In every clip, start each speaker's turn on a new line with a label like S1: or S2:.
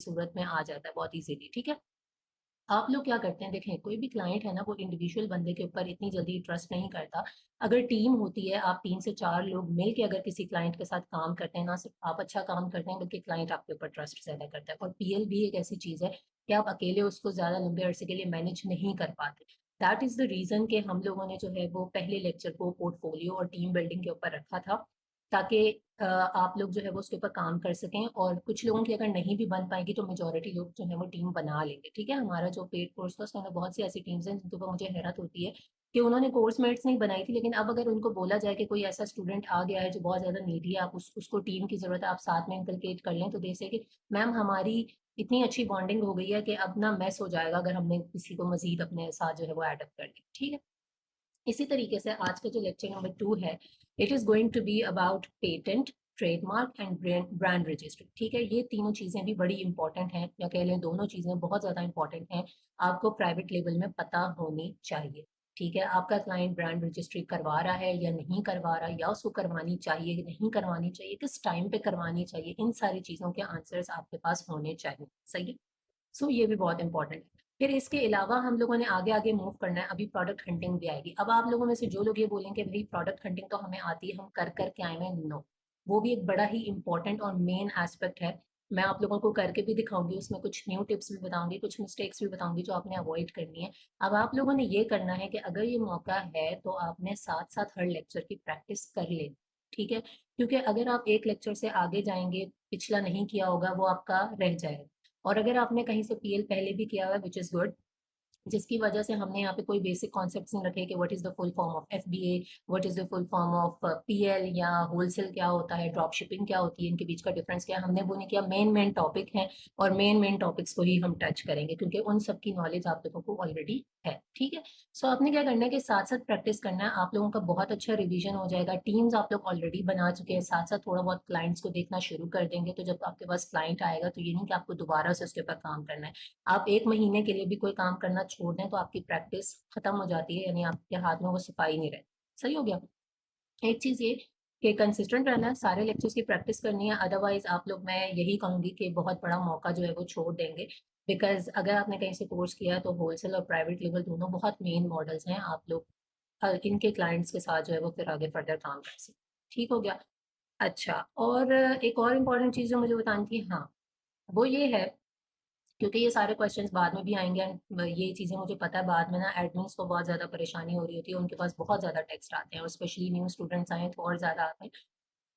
S1: सूरत में आ जाता है बहुत इजीली। ठीक है, आप लोग क्या करते हैं, देखें कोई भी क्लाइंट है ना वो इंडिविजुअल बंदे के ऊपर इतनी जल्दी ट्रस्ट नहीं करता। अगर टीम होती है, आप 3 से 4 लोग मिल के अगर किसी क्लाइंट के साथ काम करते हैं, ना सिर्फ आप अच्छा काम करते हैं बल्कि क्लाइंट आपके ऊपर ट्रस्ट ज्यादा करता है। और पीएल भी एक ऐसी चीज है कि आप अकेले उसको ज्यादा लंबे अरसे के लिए मैनेज नहीं कर पाते। दैट इज द रीजन कि हम लोगों ने जो है वो पहले लेक्चर को पोर्टफोलियो और टीम बिल्डिंग के ऊपर रखा था, ताकि आप लोग जो है वो उसके ऊपर काम कर सकें। और कुछ लोगों की अगर नहीं भी बन पाएगी तो मेजोरिटी लोग जो है वो टीम बना लेंगे। ठीक है, हमारा जो पेड कोर्स था उसके अंदर बहुत सी ऐसी टीम्स हैं जिनके ऊपर मुझे हैरत होती है कि उन्होंने कोर्स मेट्स नहीं बनाई थी, लेकिन अब अगर उनको बोला जाए कि कोई ऐसा स्टूडेंट आ गया है जो बहुत ज्यादा नीडी है, आप उसको टीम की जरूरत है, आप साथ में इंकलकेट कर लें, तो जैसे कि मैम हमारी इतनी अच्छी बॉन्डिंग हो गई है कि अब ना मैस हो जाएगा अगर हमने किसी को मजीद अपने साथ जो है वो एडअप कर लिया। ठीक है, इसी तरीके से आज का जो लेक्चर नंबर 2 है, it is going to be about patent, trademark and brand registry. ठीक है, ये तीनों चीजें भी बड़ी इंपॉर्टेंट हैं, या कह लें दोनों चीजें बहुत ज्यादा इंपॉर्टेंट हैं, आपको प्राइवेट लेवल में पता होनी चाहिए। ठीक है, आपका क्लाइंट ब्रांड रजिस्ट्री करवा रहा है या नहीं करवा रहा, या उसको करवानी चाहिए या नहीं करवानी चाहिए, किस टाइम पे करवानी चाहिए, इन सारी चीजों के आंसर्स आपके पास होने चाहिए। सही है, सो ये भी बहुत इंपॉर्टेंट है। फिर इसके अलावा हम लोगों ने आगे आगे मूव करना है, अभी प्रोडक्ट हंटिंग भी आएगी। अब आप लोगों में से जो लोग ये बोलेंगे भाई प्रोडक्ट हंटिंग तो हमें आती है, हम कर करके आए हैं, नो, वो भी एक बड़ा ही इंपॉर्टेंट और मेन एस्पेक्ट है। मैं आप लोगों को करके भी दिखाऊंगी, उसमें कुछ न्यू टिप्स भी बताऊंगी, कुछ मिस्टेक्स भी बताऊंगी जो आपने अवॉइड करनी है। अब आप लोगों ने ये करना है कि अगर ये मौका है तो आपने साथ साथ हर लेक्चर की प्रैक्टिस कर लेनी। ठीक है, क्योंकि अगर आप एक लेक्चर से आगे जाएंगे, पिछला नहीं किया होगा, वो आपका रह जाएगा। और अगर आपने कहीं से पीएल पहले भी किया हुआ है, विच इज गुड, जिसकी वजह से हमने यहाँ पे कोई बेसिक कॉन्सेप्ट्स नहीं रखे कि what is the full form of FBA, what is the full form of PL, या होलसेल क्या होता है, ड्रॉप शिपिंग क्या होती है, इनके बीच का डिफरेंस क्या है, हमने वो नहीं किया। मेन मेन टॉपिक है और मेन मेन टॉपिक्स को ही हम टच करेंगे क्योंकि उन सब की नॉलेज आप लोगों को ऑलरेडी है। ठीक है, सो आपने क्या करना है कि साथ साथ प्रैक्टिस करना है, आप लोगों का बहुत अच्छा रिवीजन हो जाएगा। टीम्स आप लोग ऑलरेडी बना चुके हैं, साथ साथ थोड़ा बहुत क्लाइंट्स को देखना शुरू कर देंगे, तो जब आपके पास क्लाइंट आएगा तो ये नहीं कि आपको दोबारा से उसके ऊपर काम करना है। आप 1 महीने के लिए भी कोई काम करना छोड़ दें तो आपकी प्रैक्टिस खत्म हो जाती है, यानी आपके हाथ में वो सफाई नहीं रहती। सही हो गया। एक चीज ये कि कंसिस्टेंट रहना है, सारे लेक्चर्स की प्रैक्टिस करनी है, अदरवाइज आप लोग, मैं यही कहूंगी कि बहुत बड़ा मौका जो है वो छोड़ देंगे। बिकॉज अगर आपने कहीं से कोर्स किया है तो होलसेल और प्राइवेट लेवल दोनों बहुत मेन मॉडल्स हैं, आप लोग इनके क्लाइंट्स के साथ जो है वो फिर आगे फर्दर काम कर सकते। ठीक हो गया। अच्छा, और एक और इम्पॉर्टेंट चीज जो मुझे बतानी थी, हाँ, वो ये है, क्योंकि ये सारे क्वेश्चंस बाद में भी आएंगे एंड ये चीजें मुझे पता है बाद में ना एडमिन्स को बहुत ज्यादा परेशानी हो रही होती है, उनके पास बहुत ज्यादा टेक्स्ट आते हैं और स्पेशली न्यू स्टूडेंट्स आए हैं तो और ज्यादा आते हैं।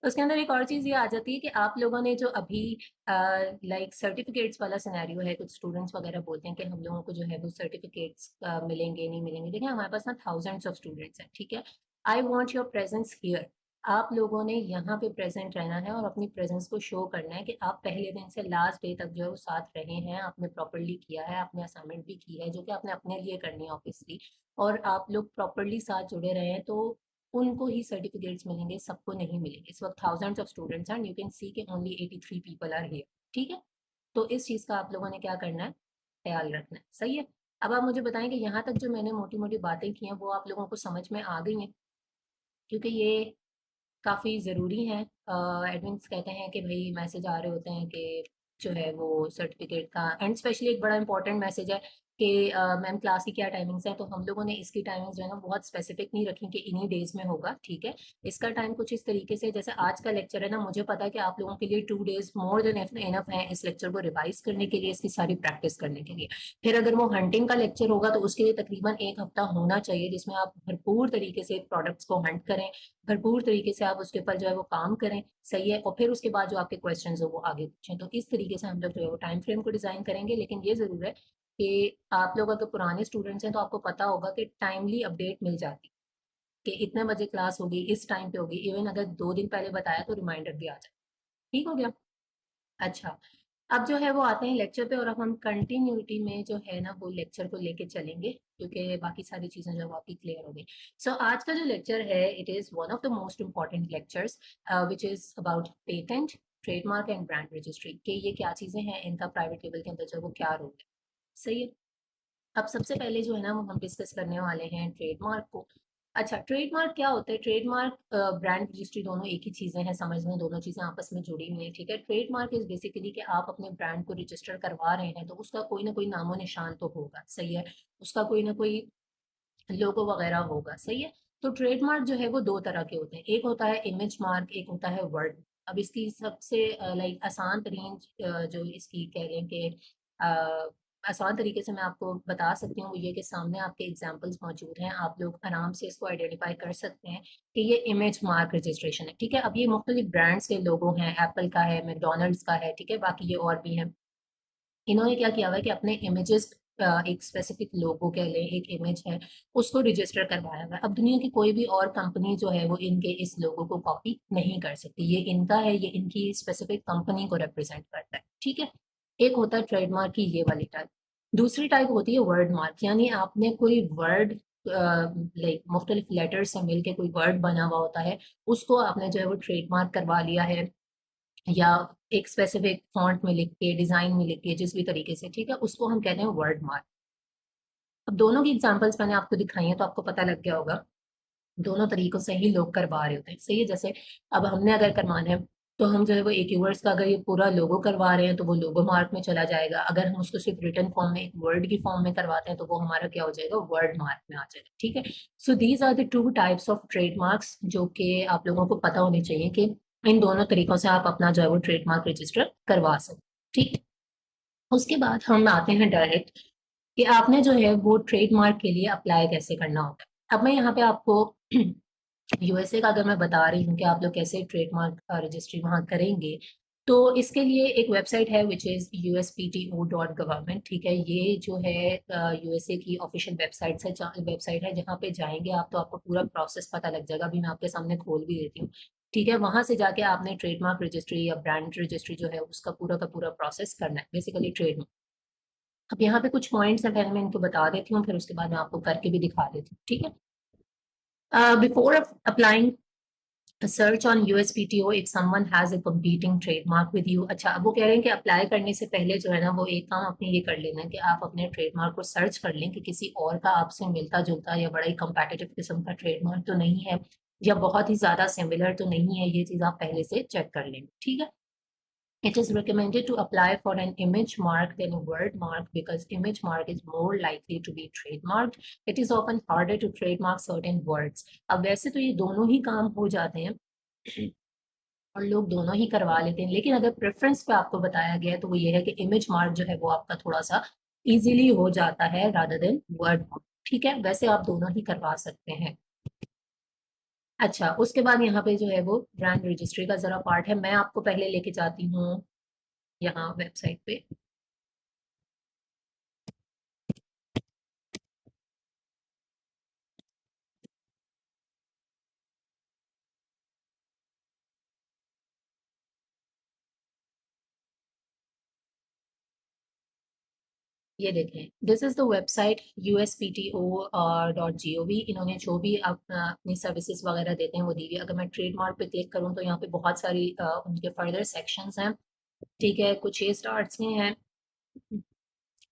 S1: उसके अंदर एक और चीज ये आ जाती है कि आप लोगों ने जो अभी लाइक सर्टिफिकेट्स वाला सिनेरियो है, कुछ स्टूडेंट्स वगैरह बोलते हैं कि हम लोगों को जो है वो सर्टिफिकेट्स मिलेंगे नहीं मिलेंगे। देखिए हमारे पास ना थाउजेंड्स ऑफ स्टूडेंट्स हैं, ठीक है, I want your presence here. आप लोगों ने यहाँ पे प्रेजेंट रहना है और अपनी प्रेजेंस को शो करना है कि आप पहले दिन से लास्ट डे तक जो है वो साथ रहे हैं, आपने प्रॉपरली किया है, आपने असाइनमेंट भी की है जो कि आपने अपने लिए करनी है ऑब्वियसली, और आप लोग प्रॉपरली साथ जुड़े रहे हैं, तो उनको ही सर्टिफिकेट्स मिलेंगे, सबको नहीं मिलेंगे। इस वक्त थाउजेंड्स ऑफ स्टूडेंट्स हैं, यू कैन सी के ओनली 83 पीपल आर हियर। ठीक है, तो इस चीज का आप लोगों ने क्या करना है, ख्याल रखना है। सही है, अब आप मुझे बताएं कि यहाँ तक जो मैंने मोटी मोटी बातें की हैं वो आप लोगों को समझ में आ गई हैं, क्योंकि ये काफी जरूरी है। एडमिन्स कहते हैं कि भाई मैसेज आ रहे होते हैं कि जो है वो सर्टिफिकेट का, एंड स्पेशली एक बड़ा इंपॉर्टेंट मैसेज है कि मैम क्लास की क्या टाइमिंग्स है, तो हम लोगों ने इसकी टाइमिंग्स जो है ना बहुत स्पेसिफिक नहीं रखी कि इन्हीं डेज में होगा। ठीक है, इसका टाइम कुछ इस तरीके से, जैसे आज का लेक्चर है ना, मुझे पता है कि आप लोगों के लिए 2 डेज मोर देन इनफ है इस लेक्चर को रिवाइज करने के लिए, इसकी सारी प्रैक्टिस करने के लिए। फिर अगर वो हंटिंग का लेक्चर होगा तो उसके लिए तकरीबन 1 हफ्ता होना चाहिए, जिसमें आप भरपूर तरीके से प्रोडक्ट्स को हंट करें, भरपूर तरीके से आप उसके ऊपर जो है वो काम करें। सही है, और फिर उसके बाद जो आपके क्वेश्चंस हो वो आगे पूछें। तो इस तरीके से हम लोग जो है वो टाइम फ्रेम को डिजाइन करेंगे, लेकिन ये जरूर है कि आप लोग अगर पुराने स्टूडेंट्स हैं तो आपको पता होगा कि टाइमली अपडेट मिल जाती है कि इतने बजे क्लास होगी, इस टाइम पे होगी, इवन अगर 2 दिन पहले बताया तो रिमाइंडर भी आ जाए। ठीक हो गया। अच्छा, अब जो है वो आते हैं लेक्चर पे, और अब हम कंटिन्यूटी में जो है ना वो लेक्चर को लेके चलेंगे, क्योंकि बाकी सारी चीजें जो है आपकी क्लियर हो गई। सो आज का जो लेक्चर है, it is one of the most important lectures which is about patent, trademark and brand registry, के ये क्या चीजें हैं, इनका प्राइवेट लेवल के अंदर जो है वो क्या रोल है। सही है, अब सबसे पहले जो है ना वो हम डिस्कस करने वाले हैं ट्रेडमार्क को। अच्छा, ट्रेडमार्क क्या होता है? ट्रेडमार्क ब्रांड रजिस्ट्री दोनों एक ही चीज़ें हैं, समझना, दोनों चीज़ें आपस में जुड़ी हुई हैं, ठीक है। ट्रेडमार्क इज बेसिकली कि आप अपने ब्रांड को रजिस्टर करवा रहे हैं तो उसका कोई ना कोई नामो निशान तो होगा, सही है। उसका कोई ना कोई लोगो वगैरह होगा, सही है। तो ट्रेडमार्क जो है वो दो तरह के होते हैं, एक होता है इमेज मार्क, एक होता है वर्ड। अब इसकी सबसे लाइक आसान तरीन जो इसकी कह लें कि आसान तरीके से मैं आपको बता सकती हूँ वो ये कि सामने आपके एग्जांपल्स मौजूद हैं, आप लोग आराम से इसको आइडेंटिफाई कर सकते हैं कि ये इमेज मार्क रजिस्ट्रेशन है, ठीक है। अब ये मुख्तलिफ ब्रांड्स के लोगो हैं, एप्पल का है, मैकडोनल्ड्स का है, ठीक है, बाकी ये और भी हैं। इन्होंने क्या किया हुआ है कि अपने इमेजेस एक स्पेसिफिक लोगो कह लें, एक इमेज है, उसको रजिस्टर करवाया हुआ है। अब दुनिया की कोई भी और कंपनी जो है वो इनके इस लोगो को कॉपी नहीं कर सकती, ये इनका है, ये इनकी स्पेसिफिक कंपनी को रिप्रेजेंट करता है, ठीक है। एक होता है ट्रेडमार्क की ये वाली टाइप। दूसरी टाइप होती है वर्ड मार्क, यानी आपने कोई वर्ड लाइक मुख्तलिफ लेटर से मिलके कोई वर्ड बना हुआ होता है, उसको आपने जो है वो ट्रेडमार्क करवा लिया है, या एक स्पेसिफिक फॉन्ट में लिख के, डिजाइन में लिख के, जिस भी तरीके से, ठीक है, उसको हम कहते हैं वर्ड मार्क। अब दोनों की एग्जांपल्स मैंने आपको दिखाई है तो आपको पता लग गया होगा दोनों तरीकों से ही लोग करवा रहे होते हैं, सही है। जैसे अब हमने अगर करवाना है तो हम जो है वो एक यूवर्स का अगर ये पूरा लोगो करवा रहे हैं तो वो लोगो मार्क में चला जाएगा, अगर हम उसको सिर्फ रिटन फॉर्म में एक वर्ड की फॉर्म में करवाते हैं तो वो हमारा क्या हो जाएगा, वर्ड मार्क में आ जाएगा, ठीक है। So these are the two types of trademarks जो कि आप लोगों को पता होने चाहिए कि इन दोनों तरीकों से आप अपना जो है वो ट्रेडमार्क रजिस्टर करवा सकते, ठीक है। उसके बाद हम आते हैं डायरेक्ट कि आपने जो है वो ट्रेडमार्क के लिए अप्लाई कैसे करना होता है। अब मैं यहाँ पे आपको यूएसए का अगर मैं बता रही हूँ कि आप लोग कैसे ट्रेडमार्क रजिस्ट्री वहाँ करेंगे, तो इसके लिए एक वेबसाइट है विच इज़ uspto.government, ठीक है। ये जो है यूएसए की ऑफिशियल वेबसाइट है, जहाँ पे जाएंगे आप तो आपको पूरा प्रोसेस पता लग जाएगा। अभी मैं आपके सामने खोल भी देती हूँ, ठीक है। वहां से जाके आपने ट्रेडमार्क रजिस्ट्री या ब्रांड रजिस्ट्री जो है उसका पूरा का पूरा प्रोसेस करना है, बेसिकली ट्रेडमार्क। अब यहाँ पे कुछ पॉइंट्स हैं, पहले मैं इनको बता देती हूँ, फिर उसके बाद मैं आपको करके भी दिखा देती हूँ, ठीक है। Before applying search on USPTO if someone has a competing trademark with you। अच्छा, अब वो कह रहे हैं कि अप्लाई करने से पहले जो है ना वो एक काम अपने ये कर लेना है कि आप अपने ट्रेडमार्क को सर्च कर लें कि किसी और का आपसे मिलता जुलता या बड़ा ही कंपेटिटिव किस्म का ट्रेडमार्क तो नहीं है, या बहुत ही ज्यादा सिमिलर तो नहीं है, ये चीज आप पहले से चेक कर लें, ठीक है। It is recommended to apply for an image mark than a word mark because image mark is more likely to be trademarked. It is often harder to trademark certain words. अब वैसे तो ये दोनों ही काम हो जाते हैं और लोग दोनों ही करवा लेते हैं, लेकिन अगर प्रेफरेंस पे आपको बताया गया है तो वो ये है कि इमेज मार्क जो है वो आपका थोड़ा सा इजीली हो जाता है रादर देन वर्ड मार्क, ठीक है। वैसे आप दोनों ही करवा सकते हैं। अच्छा, उसके बाद यहाँ पे जो है वो ब्रांड रजिस्ट्री का जरा पार्ट है, मैं आपको पहले लेके जाती हूँ यहाँ वेबसाइट पे। ये देखें, this is the website uspto.gov। इन्होंने जो भी अपनी सर्विसेज वगैरह देते हैं वो दी हुई है। अगर मैं ट्रेडमार्क पे क्लिक करूँ तो यहाँ पे बहुत सारी उनके फर्दर सेक्शंस हैं, ठीक है। कुछ ये स्टार्ट्स में हैं,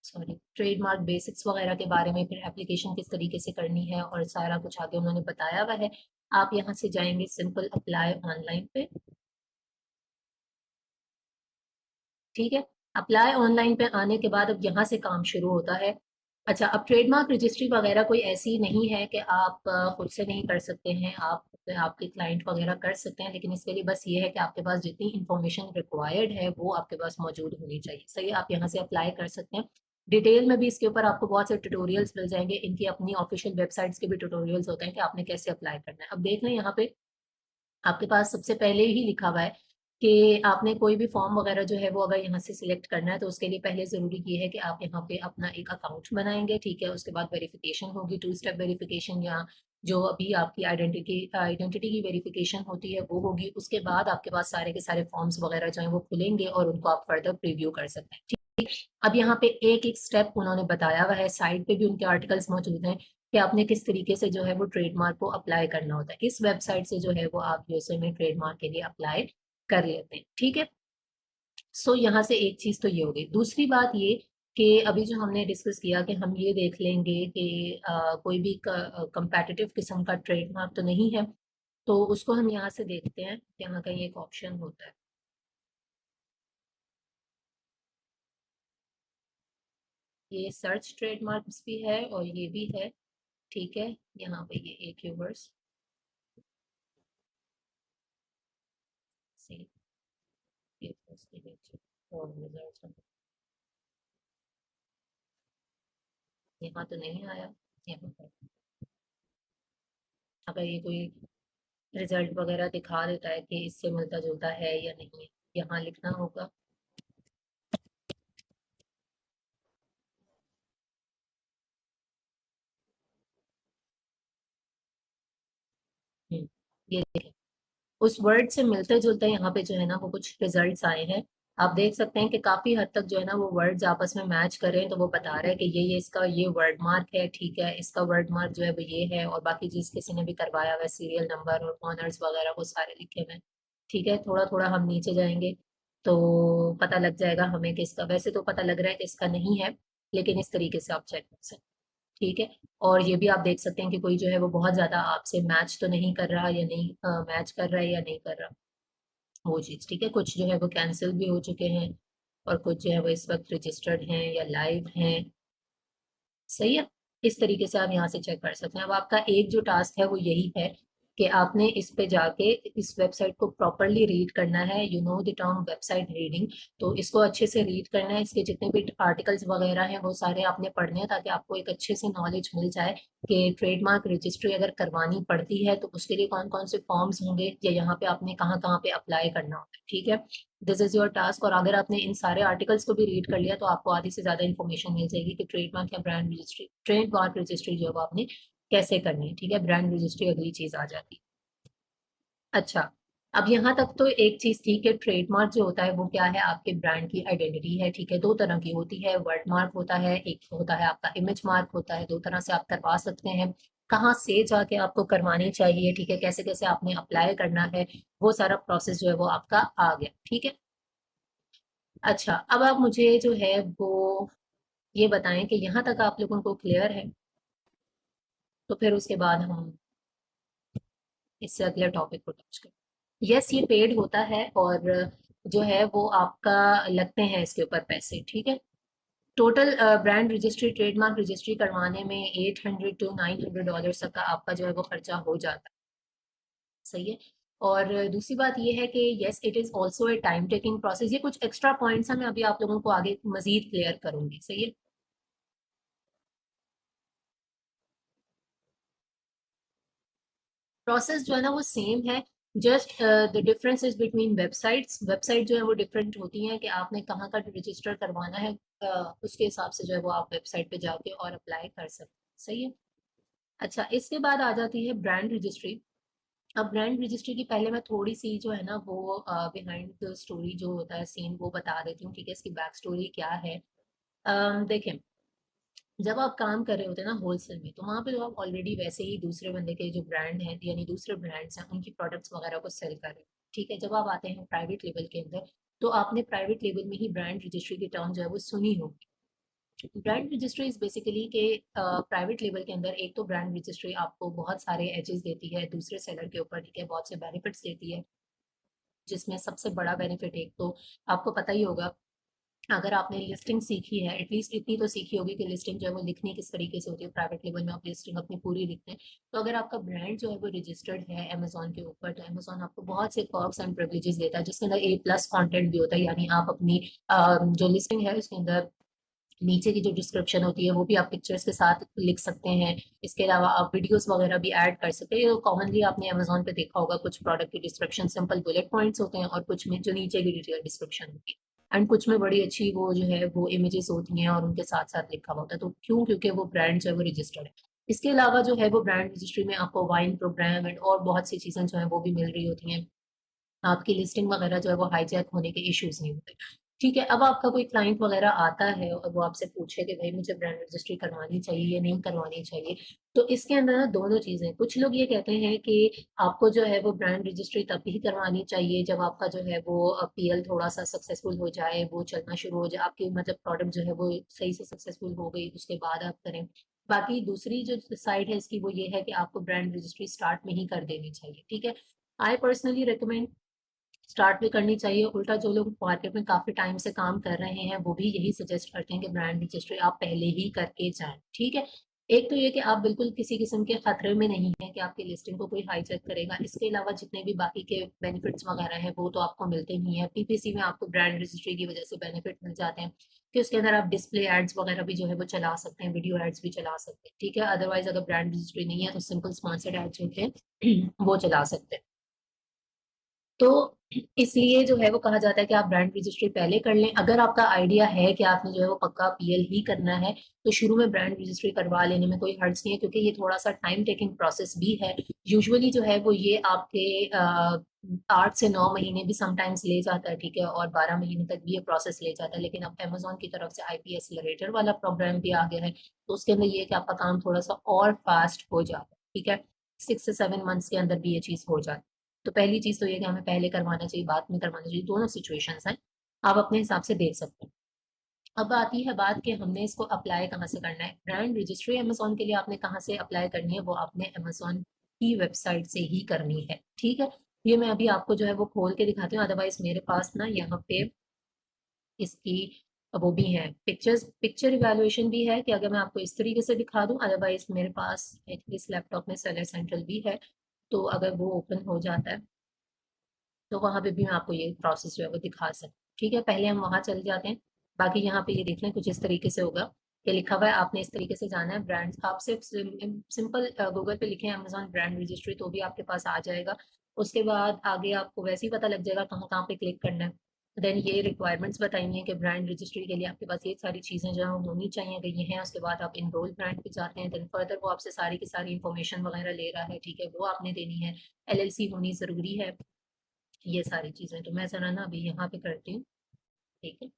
S1: सॉरी, ट्रेडमार्क बेसिक्स वगैरह के बारे में, फिर एप्लीकेशन किस तरीके से करनी है और सारा कुछ आगे उन्होंने बताया हुआ है। आप यहाँ से जाएंगे सिंपल अप्लाई ऑनलाइन पे, ठीक है। अप्लाई ऑनलाइन पे आने के बाद अब यहाँ से काम शुरू होता है। अच्छा, अब ट्रेडमार्क रजिस्ट्री वगैरह कोई ऐसी नहीं है कि आप खुद से नहीं कर सकते हैं, आप आपके क्लाइंट वगैरह कर सकते हैं, लेकिन इसके लिए बस ये है कि आपके पास जितनी इंफॉर्मेशन रिक्वायर्ड है वो आपके पास मौजूद होनी चाहिए, सही है। आप यहाँ से अप्लाई कर सकते हैं। डिटेल में भी इसके ऊपर आपको बहुत से ट्यूटोरियल्स मिल जाएंगे, इनकी अपनी ऑफिशियल वेबसाइट्स के भी ट्यूटोरियल्स होते हैं कि आपने कैसे अप्लाई करना है। अब देख लें यहाँ पे आपके पास सबसे पहले ही लिखा हुआ है कि आपने कोई भी फॉर्म वगैरह जो है वो अगर यहाँ से सिलेक्ट करना है तो उसके लिए पहले ज़रूरी ये है कि आप यहाँ पे अपना एक अकाउंट बनाएंगे, ठीक है। उसके बाद वेरिफिकेशन होगी, टू स्टेप वेरिफिकेशन, या जो अभी आपकी आइडेंटिटी की वेरिफिकेशन होती है वो होगी। उसके बाद आपके पास सारे के सारे फॉर्म्स वगैरह जो है वो खुलेंगे और उनको आप फर्दर प्रीव्यू कर सकते हैं, ठीक। अब यहाँ पे एक एक स्टेप उन्होंने बताया हुआ है, साइड पे भी उनके आर्टिकल्स मौजूद हैं कि आपने किस तरीके से जो है वो ट्रेडमार्क को अप्लाई करना होता है। इस वेबसाइट से जो है वो आप यूएसए में ट्रेडमार्क के लिए अप्लाई कर लेते हैं, ठीक है। सो यहाँ से एक चीज तो ये हो गई। दूसरी बात ये कि अभी जो हमने डिस्कस किया कि हम ये देख लेंगे कि कोई भी कंपेटिटिव किस्म का ट्रेडमार्क तो नहीं है, तो उसको हम यहाँ से देखते हैं। यहाँ कहीं एक ऑप्शन होता है, ये सर्च ट्रेडमार्क्स भी है और ये भी है, ठीक है। यहाँ पे ये एक यूवर्स से और रिजल्ट यहाँ तो नहीं आया। यहाँ पर अगर ये कोई रिजल्ट वगैरह दिखा देता है कि इससे मिलता जुलता है या नहीं, यहाँ लिखना होगा। ये उस वर्ड से मिलते जुलते यहाँ पे जो है ना वो कुछ रिजल्ट्स आए हैं। आप देख सकते हैं कि काफी हद तक जो है ना वो वर्ड्स आपस में मैच कर रहे हैं, तो वो बता रहा है कि ये इसका ये वर्ड मार्क है, ठीक है, इसका वर्ड मार्क जो है वो ये है, और बाकी चीज किसी ने भी करवाया हुआ है, सीरियल नंबर और ऑनर्स वगैरह वो सारे लिखे हुए हैं। ठीक है, थोड़ा थोड़ा हम नीचे जाएंगे तो पता लग जाएगा हमें कि इसका, वैसे तो पता लग रहा है कि इसका नहीं है, लेकिन इस तरीके से आप चेक कर सकते हैं। ठीक है, और ये भी आप देख सकते हैं कि कोई जो है वो बहुत ज्यादा आपसे मैच तो नहीं कर रहा, या नहीं मैच कर रहा है या नहीं कर रहा वो चीज। ठीक है, कुछ जो है वो कैंसिल भी हो चुके हैं और कुछ जो है वो इस वक्त रजिस्टर्ड हैं या लाइव हैं। सही है, इस तरीके से आप यहाँ से चेक कर सकते हैं। अब आपका एक जो टास्क है वो यही है कि आपने इस पे जाके इस वेबसाइट को प्रॉपरली रीड करना है। You know the term website reading, तो इसको अच्छे से रीड करना है। इसके जितने भी आर्टिकल्स वगैरह हैं वो सारे आपने पढ़ने हैं, ताकि आपको एक अच्छे से नॉलेज मिल जाए कि ट्रेडमार्क रजिस्ट्री अगर करवानी पड़ती है तो उसके लिए कौन कौन से फॉर्म्स होंगे, या यहाँ पे आपने कहाँ कहाँ पे अप्लाई करना होगा। ठीक है, दिस इज योर टास्क। और अगर आपने इन सारे आर्टिकल्स को भी रीड कर लिया तो आपको आधी से ज्यादा इन्फॉर्मेशन मिल जाएगी कि ट्रेडमार्क या ब्रांड रजिस्ट्री, ट्रेडमार्क रजिस्ट्री जो है वो आपने कैसे करनी है। ठीक है, ब्रांड रजिस्ट्री अगली चीज आ जाती है। अच्छा, अब यहाँ तक तो एक चीज थी कि ट्रेडमार्क जो होता है वो क्या है, आपके ब्रांड की आइडेंटिटी है। ठीक है, दो तरह की होती है, वर्ड मार्क होता है, एक होता है आपका इमेज मार्क होता है। दो तरह से आप करवा सकते हैं, कहाँ से जाके आपको करवानी चाहिए, ठीक है, कैसे कैसे आपने अप्लाई करना है, वो सारा प्रोसेस जो है वो आपका आ गया। ठीक है, अच्छा, अब आप मुझे जो है वो ये बताएं कि यहाँ तक आप लोगों को क्लियर है, तो फिर उसके बाद हम इससे अगले टॉपिक को टच करें। यस, ये पेड होता है, और जो है वो आपका लगते हैं इसके ऊपर पैसे। ठीक है, total brand registry, trademark registry करवाने में $800 to $900 तक का आपका जो है वो खर्चा हो जाता है। सही है, और दूसरी बात ये है कि yes it is also a time taking process. ये कुछ एक्स्ट्रा पॉइंट्स हैं, मैं अभी आप लोगों को आगे मजीद क्लियर करूंगी। सही है, प्रोसेस जो है ना वो सेम है, just the difference is between websites. Website जो है वो डिफरेंट होती हैं कि आपने कहाँ का रजिस्टर करवाना है, उसके हिसाब से जो है वो आप वेबसाइट पे जाके और अप्लाई कर सकते हैं। सही है, अच्छा, इसके बाद आ जाती है ब्रांड रजिस्ट्री। अब ब्रांड रजिस्ट्री की पहले मैं थोड़ी सी जो है ना वो बिहाइंड द स्टोरी जो होता है सीन वो बता देती हूँ। ठीक है, इसकी बैक स्टोरी क्या है। देखें, जब आप काम कर रहे होते हैं ना होलसेल में, तो वहां पे तो आप ऑलरेडी वैसे ही दूसरे बंदे के जो ब्रांड हैं यानी दूसरे ब्रांड्स हैं उनकी प्रोडक्ट्स वगैरह को सेल कर रहे हैं। ठीक है, जब आप आते हैं प्राइवेट लेवल के अंदर, तो आपने प्राइवेट लेवल में ही ब्रांड रजिस्ट्री की टर्म जो है वो सुनी होगी। ब्रांड रजिस्ट्री इज बेसिकली के प्राइवेट लेवल के अंदर एक तो ब्रांड रजिस्ट्री आपको बहुत सारे एजेस देती है दूसरे सेलर के ऊपर। ठीक है, बहुत से बेनिफिट्स देती है, जिसमें सबसे बड़ा बेनिफिट एक तो आपको पता ही होगा, अगर आपने लिस्टिंग सीखी है, एटलीस्ट इतनी तो सीखी होगी कि लिस्टिंग जो है वो लिखनी किस तरीके से होती है। प्राइवेट लेवल में आप लिस्टिंग अपनी पूरी लिखते हैं, तो अगर आपका ब्रांड जो है वो रजिस्टर्ड है अमेजोन के ऊपर, तो अमेजोन आपको बहुत से पर्क्स एंड प्रिविलेजेस देता है, जिसके अंदर A+ कंटेंट भी होता है। यानी आप अपनी जो लिस्टिंग है उसके अंदर नीचे की जो डिस्क्रिप्शन होती है वो भी आप पिक्चर्स के साथ लिख सकते हैं। इसके अलावा आप वीडियोस वगैरह भी ऐड कर सकते हैं। कॉमनली आपने अमेजोन पे देखा होगा, कुछ प्रोडक्ट की डिस्क्रिप्शन सिंपल बुलेट पॉइंट्स होते हैं, और कुछ में जो नीचे की डिटेल डिस्क्रिप्शन होती है, एंड कुछ में बड़ी अच्छी वो जो है वो इमेजेस होती हैं और उनके साथ साथ लिखा हुआ होता है। तो क्यों, क्योंकि वो ब्रांड जो है वो रजिस्टर्ड है। इसके अलावा जो है वो ब्रांड रजिस्ट्री में आपको वाइन प्रोग्राम एंड और बहुत सी चीजें जो है वो भी मिल रही होती हैं। आपकी लिस्टिंग वगैरह जो है वो हाईजैक होने के इश्यूज नहीं होते। ठीक है, अब आपका कोई क्लाइंट वगैरह आता है और वो आपसे पूछे कि भाई मुझे ब्रांड रजिस्ट्री करवानी चाहिए या नहीं करवानी चाहिए, तो इसके अंदर ना दोनों चीजें, कुछ लोग ये कहते हैं कि आपको जो है वो ब्रांड रजिस्ट्री तब ही करवानी चाहिए जब आपका जो है वो पीएल थोड़ा सा सक्सेसफुल हो जाए, वो चलना शुरू हो जाए, आपकी मतलब प्रोडक्ट जो है वो सही से सक्सेसफुल हो गई, उसके बाद आप करें। बाकी दूसरी जो साइड है इसकी वो ये है कि आपको ब्रांड रजिस्ट्री स्टार्ट में ही कर देनी चाहिए। ठीक है, आई पर्सनली रिकमेंड स्टार्ट भी करनी चाहिए। उल्टा जो लोग मार्केट में काफी टाइम से काम कर रहे हैं वो भी यही सजेस्ट करते हैं कि ब्रांड रजिस्ट्री आप पहले ही करके जाएं। ठीक है, एक तो ये कि आप बिल्कुल किसी किस्म के खतरे में नहीं है कि आपकी लिस्टिंग को कोई हाईजैक करेगा। इसके अलावा जितने भी बाकी के बेनिफिट्स वगैरह हैं वो तो आपको मिलते ही हैं। पीपीसी में आपको ब्रांड रजिस्ट्री की वजह से बेनिफिट मिल जाते हैं कि उसके अंदर आप डिस्प्ले एड्स वगैरह भी जो है वो चला सकते हैं, वीडियो एड्स भी चला सकते हैं। ठीक है, अदरवाइज अगर ब्रांड रजिस्ट्री नहीं है तो सिंपल स्पॉन्सर्ड एड्स होते हैं वो चला सकते हैं। तो इसलिए जो है वो कहा जाता है कि आप ब्रांड रजिस्ट्री पहले कर लें। अगर आपका आइडिया है कि आपने जो है वो पक्का पीएल ही करना है तो शुरू में ब्रांड रजिस्ट्री करवा लेने में कोई हर्ज नहीं है, क्योंकि ये थोड़ा सा टाइम टेकिंग प्रोसेस भी है। यूजुअली जो है वो ये आपके 8 से 9 महीने भी समटाइम्स ले जाता है। ठीक है, और 12 महीने तक भी ये प्रोसेस ले जाता है। लेकिन अब अमेजोन की तरफ से आईपी एक्सीलरेटर वाला प्रोग्राम भी आ गया है, तो उसके अंदर ये है कि आपका काम थोड़ा सा और फास्ट हो जाता है। ठीक है, 6 से 7 मंथ्स के अंदर भी ये चीज हो जाती है। तो पहली चीज तो ये कि हमें पहले करवाना चाहिए बाद में करवाना चाहिए, दोनों सिचुएशंस हैं, आप अपने हिसाब से देख सकते हैं। अब आती है बात कि हमने इसको अप्लाई कहाँ से करना है। ब्रांड रजिस्ट्री अमेजोन के लिए आपने कहाँ से अप्लाई करनी है, वो आपने अमेजोन की वेबसाइट से ही करनी है। ठीक है, ये मैं अभी आपको जो है वो खोल के दिखाती हूँ। अदरवाइज मेरे पास ना यहाँ पे इसकी वो भी है, पिक्चर इवेल्युएशन भी है कि अगर मैं आपको इस तरीके से दिखा दूं। अदरवाइज मेरे पास इस लैपटॉप में सेलर सेंट्रल भी है, तो अगर वो ओपन हो जाता है तो वहां पे भी मैं आपको ये प्रोसेस जो है वो दिखा सकती हूँ। ठीक है, पहले हम वहां चले जाते हैं। बाकी यहाँ पे ये देख लें कुछ इस तरीके से होगा, ये लिखा हुआ है आपने इस तरीके से जाना है। ब्रांड आप सिर्फ सिंपल गूगल पे लिखें अमेजोन ब्रांड रजिस्ट्री तो भी आपके पास आ जाएगा। उसके बाद आगे आपको वैसे ही पता लग जाएगा कहाँ कहाँ पे क्लिक करना है। देन ये रिक्वायरमेंट्स बताई हैं कि ब्रांड रजिस्ट्री के लिए आपके पास ये सारी चीज़ें जो हैं होनी चाहिए, अगर ये हैं। उसके बाद आप इनरोल ब्रांड पे जाते हैं, देन फर्दर वो आपसे सारी की सारी इन्फॉर्मेशन वगैरह ले रहा है। ठीक है, वो आपने देनी है। एलएलसी होनी ज़रूरी है, ये सारी चीजें। तो मैं जरा ना अभी यहाँ पे करती हूँ। ठीक है,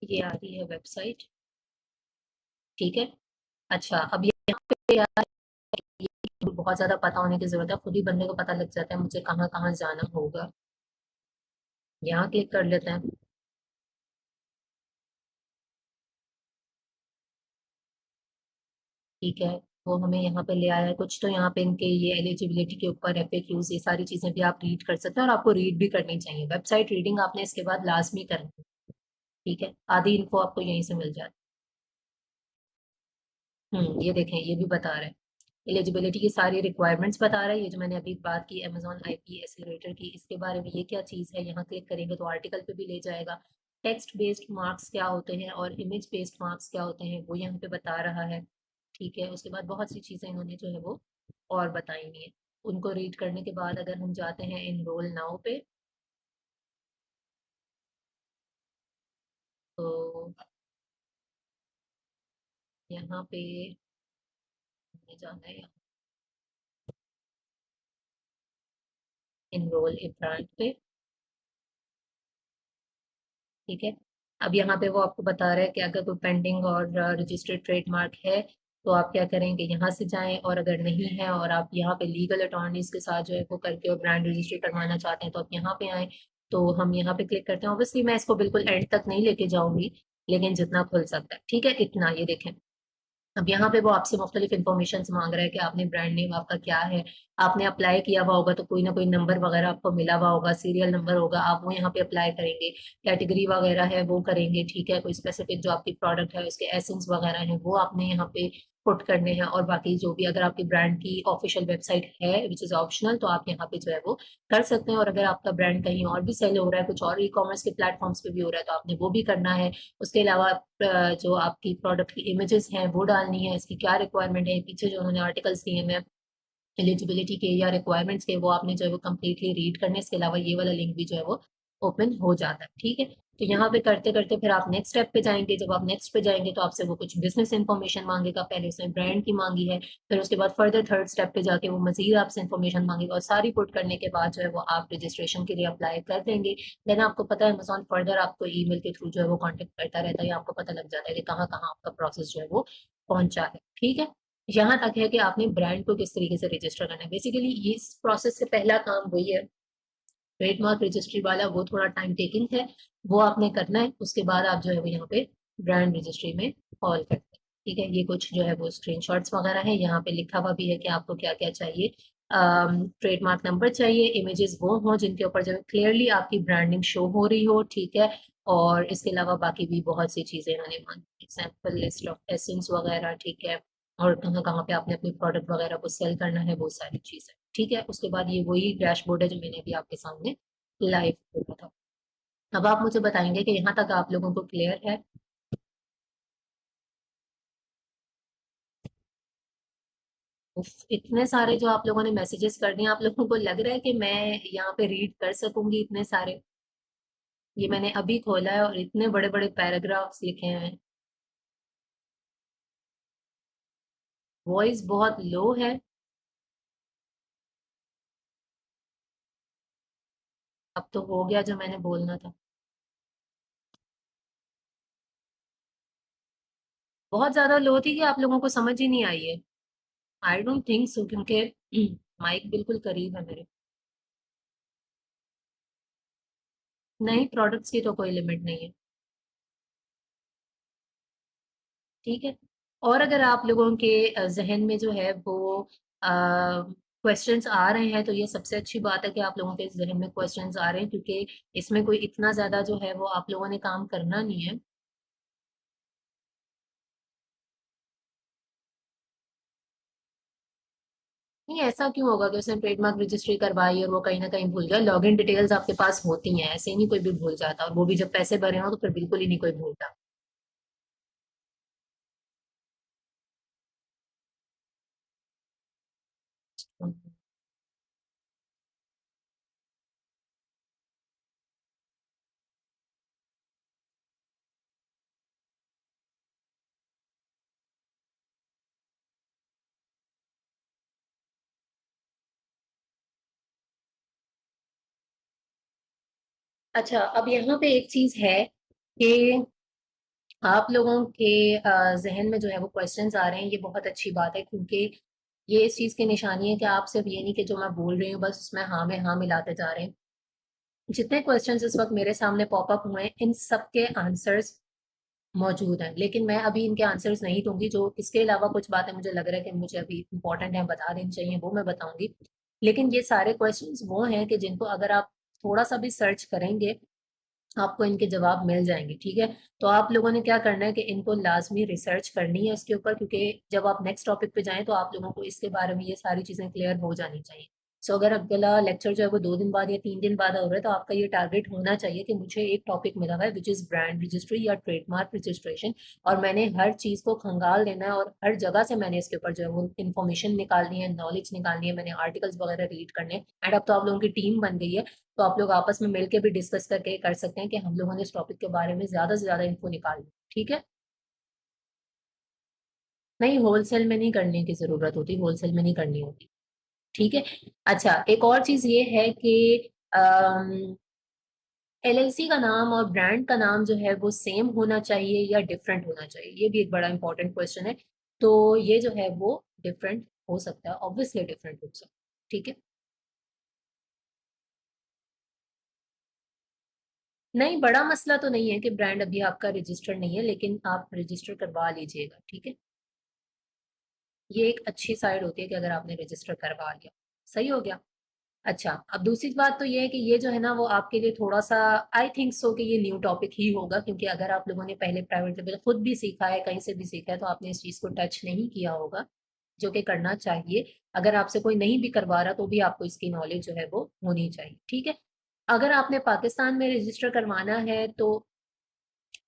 S1: ये आ रही है वेबसाइट। ठीक है, अच्छा अब यहाँ पे यार ये बहुत ज्यादा पता होने की जरूरत है, खुद ही बंदे को पता लग जाता है मुझे कहाँ कहाँ जाना होगा। यहाँ क्लिक कर लेते हैं। ठीक है, वो हमें यहाँ पे ले आया है कुछ, तो यहाँ पे इनके ये एलिजिबिलिटी के ऊपर एफएक्यूज ये सारी चीजें भी आप रीड कर सकते हैं, और आपको रीड भी करनी चाहिए। वेबसाइट रीडिंग आपने इसके बाद लाजमी करनी है। ठीक है, आधी इन्फो आपको यहीं से मिल जाती है। ये देखें ये भी बता रहे हैं, एलिजिबिलिटी की सारी रिक्वायरमेंट्स बता रहा है। ये जो मैंने अभी बात की अमेजोन आईपी एक्सीलरेटर की, इसके बारे में ये क्या चीज़ है, यहाँ क्लिक करेंगे तो आर्टिकल पे भी ले जाएगा। टेक्स्ट बेस्ड मार्क्स क्या होते हैं और इमेज बेस्ड मार्क्स क्या होते हैं वो यहाँ पे बता रहा है। ठीक है, उसके बाद बहुत सी चीज़ें इन्होंने जो है वो और बताई हुई है। उनको रीड करने के बाद अगर हम जाते हैं इनरोल नाउ पे, तो यहाँ पे हमें जाना है इनरोल ए ब्रांड पे। ठीक है, अब यहाँ पे वो आपको बता रहा है कि अगर कोई पेंडिंग और रजिस्टर्ड ट्रेडमार्क है तो आप क्या करेंगे, यहाँ से जाएं, और अगर नहीं है और आप यहाँ पे लीगल अटॉर्नीज के साथ जो है वो करके और ब्रांड रजिस्ट्री करवाना चाहते हैं तो आप यहाँ पे आए। तो हम यहाँ पे क्लिक करते हैं। ऑब्वियसली मैं इसको बिल्कुल एंड तक नहीं लेके जाऊंगी, लेकिन जितना खुल सकता है। ठीक है, इतना ये देखें। अब यहाँ पे वो आपसे मुख्तलिफ इन्फॉर्मेशन मांग रहा है कि आपने ब्रांड नेम आपका क्या है, आपने अप्लाई किया हुआ होगा तो कोई ना कोई नंबर वगैरह आपको मिला हुआ होगा, सीरियल नंबर होगा, आप वो यहाँ पे अप्लाई करेंगे। कैटेगरी वगैरह है वो करेंगे। ठीक है, कोई स्पेसिफिक जो आपकी प्रोडक्ट है उसके एसेंस वगैरह है वो आपने यहाँ पे पुट करने हैं। और बाकी जो भी अगर आपकी ब्रांड की ऑफिशियल वेबसाइट है विच इज ऑप्शनल, तो आप यहाँ पे जो है वो कर सकते हैं। और अगर आपका ब्रांड कहीं और भी सेल हो रहा है, कुछ और ई कॉमर्स के प्लेटफॉर्म्स पे भी हो रहा है, तो आपने वो भी करना है। उसके अलावा जो आपकी प्रोडक्ट की इमेजेस हैं वो डालनी है, इसकी क्या रिक्वायरमेंट है, पीछे जो उन्होंने आर्टिकल्स दिए हैं एलिजिबिलिटी के या रिक्वायरमेंट्स के, वो आपने जो है वो कम्प्लीटली रीड करने, इसके अलावा ये वाला लिंक भी जो है वो ओपन हो जाता है। ठीक है, तो यहाँ पे करते करते फिर आप नेक्स्ट स्टेप पे जाएंगे। जब आप नेक्स्ट पे जाएंगे तो आपसे वो कुछ बिजनेस इन्फॉर्मेशन मांगेगा, पहले उसने ब्रांड की मांगी है, फिर उसके बाद फर्दर थर्ड स्टेप पे जाके वो मजीद आपसे इन्फॉर्मेशन मांगेगा, और सारी पुट करने के बाद जो है वो आप रजिस्ट्रेशन के लिए अप्लाई कर देंगे। देन आपको पता है अमेजोन फर्दर आपको ईमेल के थ्रू जो है वो कॉन्टेक्ट करता रहता है, आपको पता लग जाता है कि कहाँ कहाँ आपका प्रोसेस जो है वो पहुंचा है। ठीक है, यहाँ तक है कि आपने ब्रांड को किस तरीके से रजिस्टर करना है। बेसिकली ये इस प्रोसेस से पहला काम वही है, ट्रेडमार्क रजिस्ट्री वाला, वो थोड़ा टाइम टेकिंग है, वो आपने करना है। उसके बाद आप जो है वो यहाँ पे ब्रांड रजिस्ट्री में कॉल करते हैं। ठीक है, ये कुछ जो है वो स्क्रीनशॉट्स वगैरह है, यहाँ पे लिखा हुआ भी है कि आपको क्या क्या चाहिए। ट्रेडमार्क नंबर चाहिए, इमेजेस वो हों जिनके ऊपर जो क्लियरली आपकी ब्रांडिंग शो हो रही हो। ठीक है, और इसके अलावा बाकी भी बहुत सी चीजें इन्होंने मांगी, एग्जाम्पल लिस्ट ऑफ एसेंस वगैरह। ठीक है, और कहाँ कहाँ पे आपने अपनी प्रोडक्ट वगैरह को सेल करना है, वो सारी चीजें। ठीक है, उसके बाद ये वही डैशबोर्ड है जो मैंने अभी आपके सामने लाइव बोला था। अब आप मुझे बताएंगे कि यहाँ तक आप लोगों को क्लियर है। उफ, इतने सारे जो आप लोगों ने मैसेजेस कर दिए, आप लोगों को लग रहा है कि मैं यहाँ पे रीड कर सकूंगी इतने सारे? ये मैंने अभी खोला है और इतने बड़े बड़े पैराग्राफ्स लिखे हैं। वॉइस बहुत लो है। अब तो हो गया जो मैंने बोलना था। बहुत ज्यादा लो थी कि आप लोगों को समझ ही नहीं आई है? आई डोंट थिंक सो, क्योंकि माइक बिल्कुल करीब है मेरे। नहीं, प्रोडक्ट्स की तो कोई लिमिट नहीं है। ठीक है, और अगर आप लोगों के जहन में जो है वो क्वेश्चंस आ रहे हैं, तो ये सबसे अच्छी बात है कि आप लोगों के जहन में क्वेश्चंस आ रहे हैं, क्योंकि इसमें कोई इतना ज्यादा जो है वो आप लोगों ने काम करना नहीं है। नहीं, ऐसा क्यों होगा कि उसने ट्रेडमार्क रजिस्ट्री करवाई और वो कहीं ना कहीं भूल गया? लॉगिन डिटेल्स आपके पास होती हैं, ऐसे नहीं कोई भी भूल जाता, और वो भी जब पैसे भरे हो तो फिर बिल्कुल ही नहीं कोई भूलता। अच्छा, अब यहाँ पे एक चीज है कि आप लोगों के जहन में जो है वो क्वेश्चंस आ रहे हैं, ये बहुत अच्छी बात है, क्योंकि ये इस चीज की निशानी है कि आप सिर्फ ये नहीं कि जो मैं बोल रही हूँ बस उसमें हाँ में हाँ मिलाते जा रहे हैं। जितने क्वेश्चंस इस वक्त मेरे सामने पॉपअप हुए हैं, इन सब के आंसर्स मौजूद हैं, लेकिन मैं अभी इनके आंसर्स नहीं दूंगी। जो इसके अलावा कुछ बातें मुझे लग रहा है कि मुझे अभी इंपॉर्टेंट है, बता देनी चाहिए, वो मैं बताऊंगी। लेकिन ये सारे क्वेश्चंस वो हैं कि जिनको अगर आप थोड़ा सा भी सर्च करेंगे, आपको इनके जवाब मिल जाएंगे। ठीक है, तो आप लोगों ने क्या करना है कि इनको लाजमी रिसर्च करनी है इसके ऊपर, क्योंकि जब आप नेक्स्ट टॉपिक पे जाएं तो आप लोगों को इसके बारे में ये सारी चीजें क्लियर हो जानी चाहिए। सो अगर अगला लेक्चर जो है वो 2 दिन बाद या 3 दिन बाद हो रहा है, तो आपका ये टारगेट होना चाहिए कि मुझे एक टॉपिक मिला हुआ है विच इज ब्रांड रजिस्ट्री या ट्रेडमार्क रजिस्ट्रेशन, और मैंने हर चीज को खंगाल देना है, और हर जगह से मैंने इसके ऊपर जो है वो इन्फॉर्मेशन निकालनी है, नॉलेज निकालनी है, मैंने आर्टिकल्स वगैरह रीड करने हैं। एंड अब तो आप लोगों की टीम बन गई है, तो आप लोग आपस में मिलकर भी डिस्कस करके कर सकते हैं कि हम लोगों ने इस टॉपिक के बारे में ज्यादा से ज्यादा इन्फो निकाल ली। ठीक है, नहीं होलसेल में नहीं करने की जरूरत होती, होलसेल में नहीं करनी होती। ठीक है, अच्छा एक और चीज ये है कि एलएलसी का नाम और ब्रांड का नाम जो है वो सेम होना चाहिए या डिफरेंट होना चाहिए, ये भी एक बड़ा इंपॉर्टेंट क्वेश्चन है। तो ये जो है वो डिफरेंट हो सकता है, ऑब्वियसली डिफरेंट हो सकता है। ठीक है, नहीं बड़ा मसला तो नहीं है कि ब्रांड अभी आपका रजिस्टर नहीं है, लेकिन आप रजिस्टर करवा लीजिएगा। ठीक है, ये एक अच्छी साइड होती है कि अगर आपने रजिस्टर करवा लिया, सही हो गया। अच्छा, अब दूसरी बात तो ये है कि ये जो है ना वो आपके लिए थोड़ा सा, आई थिंक सो कि ये न्यू टॉपिक ही होगा, क्योंकि अगर आप लोगों ने पहले प्राइवेट लेवल खुद भी सीखा है, कहीं से भी सीखा है, तो आपने इस चीज को टच नहीं किया होगा, जो कि करना चाहिए। अगर आपसे कोई नहीं भी करवा रहा तो भी आपको इसकी नॉलेज जो है वो होनी चाहिए। ठीक है, अगर आपने पाकिस्तान में रजिस्टर करवाना है तो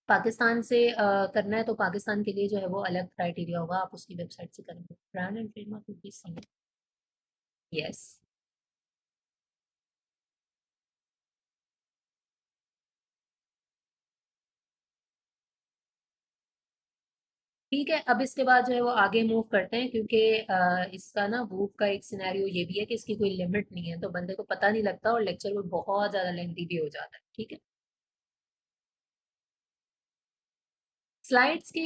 S1: पाकिस्तान से करना है, तो पाकिस्तान के लिए जो है वो अलग क्राइटेरिया होगा, आप उसकी वेबसाइट से करेंगे। Brand and trademark yes. ठीक है, अब इसके बाद जो है वो आगे मूव करते हैं, क्योंकि इसका ना मूव का एक सिनेरियो ये भी है कि इसकी कोई लिमिट नहीं है, तो बंदे को पता नहीं लगता और लेक्चर में बहुत ज्यादा लेंथी भी हो जाता है। ठीक है, स्लाइड्स की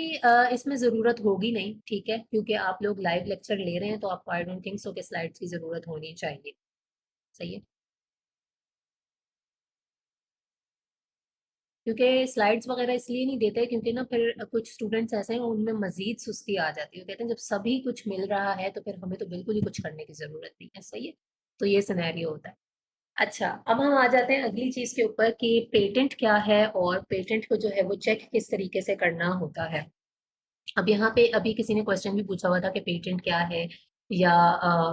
S1: इसमें ज़रूरत होगी नहीं, ठीक है, क्योंकि आप लोग लाइव लेक्चर ले रहे हैं, तो आपको आई डोंट थिंक सो कि स्लाइड्स की ज़रूरत होनी चाहिए। सही है, क्योंकि स्लाइड्स वगैरह इसलिए नहीं देते क्योंकि ना फिर कुछ स्टूडेंट्स ऐसे हैं उनमें मजीद सुस्ती आ जाती है, कहते हैं जब सभी कुछ मिल रहा है तो फिर हमें तो बिल्कुल ही कुछ करने की ज़रूरत नहीं है। सही है, तो ये सिनेरियो होता है। अच्छा, अब हम आ जाते हैं अगली चीज के ऊपर कि पेटेंट क्या है और पेटेंट को जो है वो चेक किस तरीके से करना होता है। अब यहाँ पे अभी किसी ने क्वेश्चन भी पूछा हुआ था कि पेटेंट क्या है, या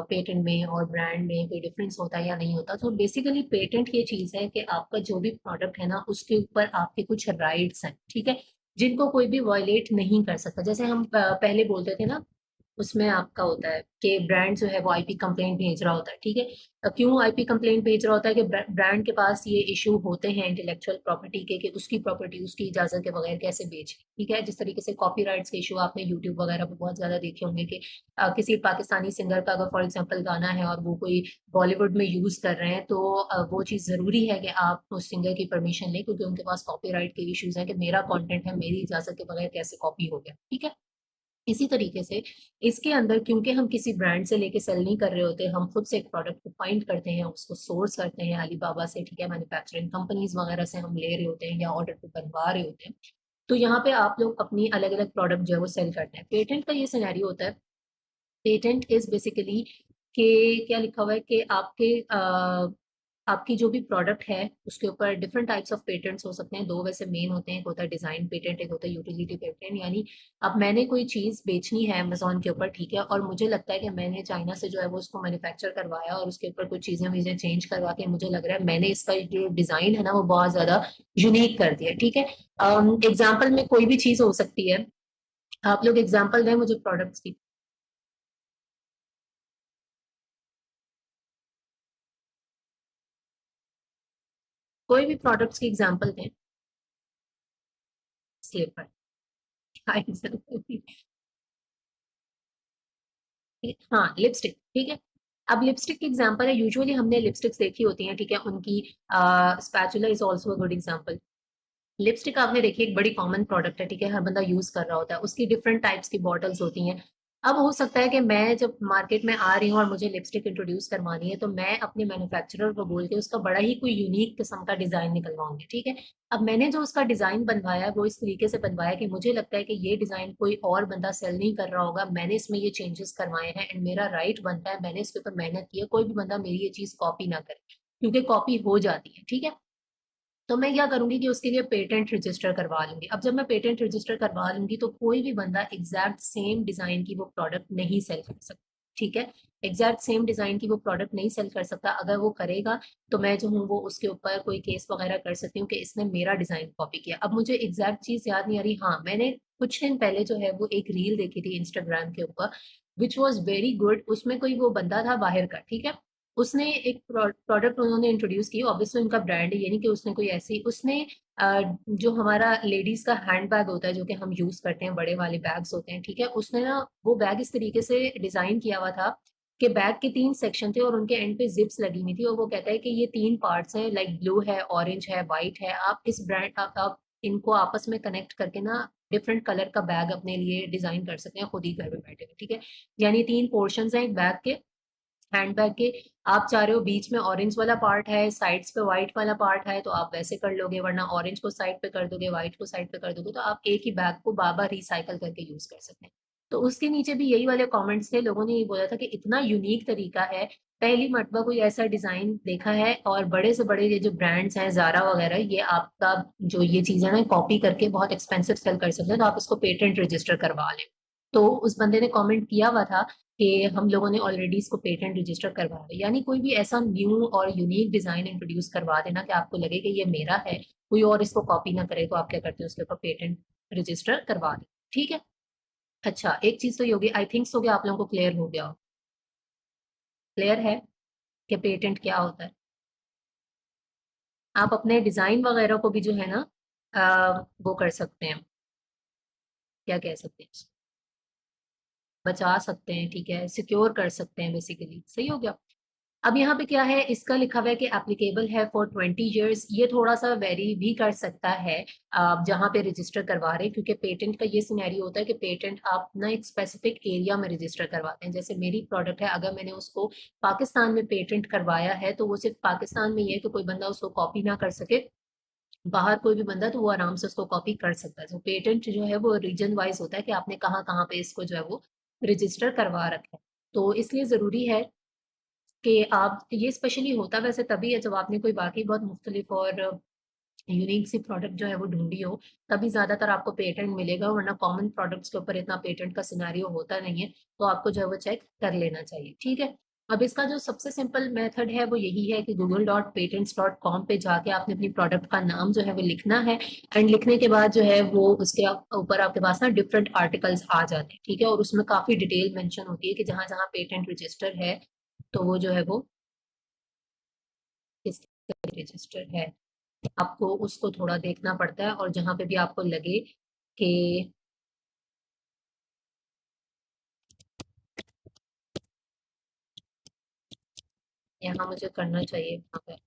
S1: पेटेंट में और ब्रांड में कोई डिफरेंस होता है या नहीं होता। तो बेसिकली पेटेंट ये चीज है कि आपका जो भी प्रोडक्ट है ना उसके ऊपर आपके कुछ राइट्स हैं, ठीक है, जिनको कोई भी वायलेट नहीं कर सकता। जैसे हम पहले बोलते थे ना, उसमें आपका होता है कि ब्रांड जो है वो आईपी कंप्लेंट भेज रहा होता है, ठीक है। क्यों आईपी कंप्लेंट भेज रहा होता है कि ब्रांड के पास ये इशू होते हैं इंटेलेक्चुअल प्रॉपर्टी के, कि उसकी प्रॉपर्टी उसकी इजाजत के बगैर कैसे बेच, ठीक है। जिस तरीके से कॉपीराइट्स के इशू आपने यूट्यूब वगैरह पर बहुत ज्यादा देखे होंगे कि किसी पाकिस्तानी सिंगर का अगर फॉर एग्जाम्पल गाना है और वो कोई बॉलीवुड में यूज कर रहे हैं, तो वो चीज जरूरी है कि आप उस सिंगर की परमिशन लें, क्योंकि उनके पास कॉपीराइट के इश्यूज हैं कि मेरा कंटेंट है, मेरी इजाजत के बगैर कैसे कॉपी हो गया, ठीक है। इसी तरीके से इसके अंदर, क्योंकि हम किसी ब्रांड से लेके सेल नहीं कर रहे होते, हम खुद से एक प्रोडक्ट को फाइंड करते हैं, उसको सोर्स करते हैं अलीबाबा से, ठीक है, मैन्युफैक्चरिंग कंपनीज वगैरह से हम ले रहे होते हैं या ऑर्डर पे बनवा रहे होते हैं। तो यहाँ पे आप लोग अपनी अलग अलग प्रोडक्ट जो है वो सेल करते हैं। पेटेंट का ये सिनेरियो होता है, पेटेंट इज बेसिकली के क्या लिखा हुआ है कि आपकी जो भी प्रोडक्ट है उसके ऊपर डिफरेंट टाइप्स ऑफ पेटेंट्स हो सकते हैं। दो वैसे मेन होते हैं, एक होता है डिजाइन पेटेंट, एक होता है यूटिलिटी पेटेंट। यानी अब मैंने कोई चीज बेचनी है अमेजोन के ऊपर, ठीक है, और मुझे लगता है कि मैंने चाइना से जो है वो उसको मैन्युफैक्चर करवाया और उसके ऊपर कुछ चीजें मुझे चेंज करवा के मुझे लग रहा है मैंने इसका जो डिजाइन है ना वो बहुत ज्यादा यूनिक कर दिया, ठीक है। एग्जाम्पल में कोई भी चीज हो सकती है, आप लोग एग्जाम्पल दें मुझे प्रोडक्ट्स की। कोई भी प्रोडक्ट्स की एग्जांपल दें। स्लीपर, क्या एग्जांपल? हाँ, लिपस्टिक, ठीक है। अब लिपस्टिक की एग्जांपल है, यूजुअली हमने लिपस्टिक्स देखी होती हैं, ठीक है, उनकी spatula is also a good example. Lipstick आपने देखी, एक बड़ी कॉमन प्रोडक्ट है, ठीक है, हर बंदा यूज कर रहा होता है, उसकी डिफरेंट टाइप्स की बॉटल्स होती हैं। अब हो सकता है कि मैं जब मार्केट में आ रही हूँ और मुझे लिपस्टिक इंट्रोड्यूस करवानी है, तो मैं अपने मैन्युफैक्चरर को बोल के उसका बड़ा ही कोई यूनिक किस्म का डिजाइन निकलवाऊंगी, ठीक है। अब मैंने जो उसका डिजाइन बनवाया है वो इस तरीके से बनवाया कि मुझे लगता है कि ये डिजाइन कोई और बंदा सेल नहीं कर रहा होगा, मैंने इसमें ये चेंजेस करवाए हैं एंड मेरा राइट बनता है, मैंने इसके ऊपर मेहनत की है, कोई भी बंदा मेरी ये चीज कॉपी ना करे, क्योंकि कॉपी हो जाती है, ठीक है। तो मैं क्या करूंगी कि उसके लिए पेटेंट रजिस्टर करवा लूंगी। अब जब मैं पेटेंट रजिस्टर करवा लूंगी तो कोई भी बंदा एग्जैक्ट सेम डिजाइन की वो प्रोडक्ट नहीं सेल कर सकता, ठीक है। एग्जैक्ट सेम डिजाइन की वो प्रोडक्ट नहीं सेल कर सकता, अगर वो करेगा तो मैं जो हूँ वो उसके ऊपर कोई केस वगैरह कर सकती हूँ कि इसने मेरा डिजाइन कॉपी किया। अब मुझे एग्जैक्ट चीज याद नहीं आ रही, हाँ मैंने कुछ दिन पहले जो है वो एक रील देखी थी इंस्टाग्राम के ऊपर, विच वॉज वेरी गुड। उसमें कोई वो बंदा था बाहर का, ठीक है, उसने एक प्रोडक्ट उन्होंने इंट्रोड्यूस की, ऑब्वियसली उनका ब्रांड है, ये नहीं कि उसने कोई ऐसी, उसने जो हमारा लेडीज का हैंड बैग होता है जो कि हम यूज करते हैं, बड़े वाले बैग्स होते हैं, ठीक है, उसने ना वो बैग इस तरीके से डिजाइन किया हुआ था कि बैग के तीन सेक्शन थे और उनके एंड पे जिप्स लगी हुई थी, और वो कहता है कि ये तीन पार्ट्स हैं, लाइक ब्लू है, ऑरेंज है, व्हाइट है, आप इस ब्रांड आप इनको आपस में कनेक्ट करके ना डिफरेंट कलर का बैग अपने लिए डिजाइन कर सकते हैं खुद ही घर में बैठे हुए, ठीक है। यानी तीन पोर्शन हैं एक बैग के, हैंडबैग के। आप चाह रहे हो बीच में ऑरेंज वाला पार्ट है, साइड्स पे व्हाइट वाला पार्ट है, तो आप वैसे कर लोगे, वरना ऑरेंज को साइड पे कर दोगे, व्हाइट को साइड पे कर दोगे, तो आप एक ही बैग को बार बार रिसाइकल करके यूज कर सकते हैं। तो उसके नीचे भी यही वाले कमेंट्स थे, लोगों ने ये बोला था कि इतना यूनिक तरीका है, पहली मर्तबा कोई ऐसा डिजाइन देखा है, और बड़े से बड़े ये जो ब्रांड्स हैं जारा वगैरह, ये आपका जो ये चीज है ना कॉपी करके बहुत एक्सपेंसिव सेल कर सकते हैं, तो आप इसको पेटेंट रजिस्टर करवा लें। तो उस बंदे ने कमेंट किया हुआ था कि हम लोगों ने ऑलरेडी इसको पेटेंट रजिस्टर करवा दिया। यानी कोई भी ऐसा न्यू और यूनिक डिजाइन इंट्रोड्यूस करवा देना कि आपको लगे कि ये मेरा है, कोई और इसको कॉपी ना करे, तो आप क्या करते हैं उसके ऊपर पेटेंट रजिस्टर करवा दें, ठीक है। अच्छा, एक चीज तो ये होगी, आई थिंक सो कि आप लोगों को क्लियर हो गया हो। क्लियर है कि पेटेंट क्या होता है? आप अपने डिजाइन वगैरह को भी जो है ना वो कर सकते हैं, क्या कह सकते हैं, बचा सकते हैं, ठीक है, सिक्योर कर सकते हैं बेसिकली। सही हो गया। अब यहाँ पे क्या है, इसका लिखा हुआ है कि एप्लीकेबल है फॉर 20 ईयर्स। ये थोड़ा सा वेरी भी कर सकता है आप जहाँ पे रजिस्टर करवा रहे हैं, क्योंकि पेटेंट का ये सिनेरियो होता है कि पेटेंट आप ना एक स्पेसिफिक एरिया में रजिस्टर करवाते हैं। जैसे मेरी प्रोडक्ट है, अगर मैंने उसको पाकिस्तान में पेटेंट करवाया है तो वो सिर्फ पाकिस्तान में ही है कि कोई बंदा उसको कॉपी ना कर सके। बाहर कोई भी बंदा तो वो आराम से उसको कॉपी कर सकता है। तो पेटेंट जो है वो रीजन वाइज होता है कि आपने कहाँ कहाँ पे इसको जो है वो रजिस्टर करवा रखा है। तो इसलिए ज़रूरी है कि आप, ये स्पेशली होता वैसे तभी है जब आपने कोई बाकी बहुत मुख्तलिफ और यूनिक सी प्रोडक्ट जो है वो ढूंढी हो, तभी ज्यादातर आपको पेटेंट मिलेगा, वरना कॉमन प्रोडक्ट्स के ऊपर इतना पेटेंट का सिनेरियो होता नहीं है। तो आपको जो है वो चेक कर लेना चाहिए, ठीक है। अब इसका जो सबसे सिंपल मेथड है वो यही है कि google.patents.com पे जाके आपने अपनी प्रोडक्ट का नाम जो है वो लिखना है। एंड लिखने के बाद जो है वो उसके ऊपर आपके पास ना डिफरेंट आर्टिकल्स आ जाते हैं, ठीक है, और उसमें काफी डिटेल मेंशन होती है कि जहां जहां पेटेंट रजिस्टर है तो वो जो है वो किस रजिस्टर है, आपको उसको थोड़ा देखना पड़ता है। और जहां पे भी आपको लगे कि यहाँ मुझे करना चाहिए, वहां पर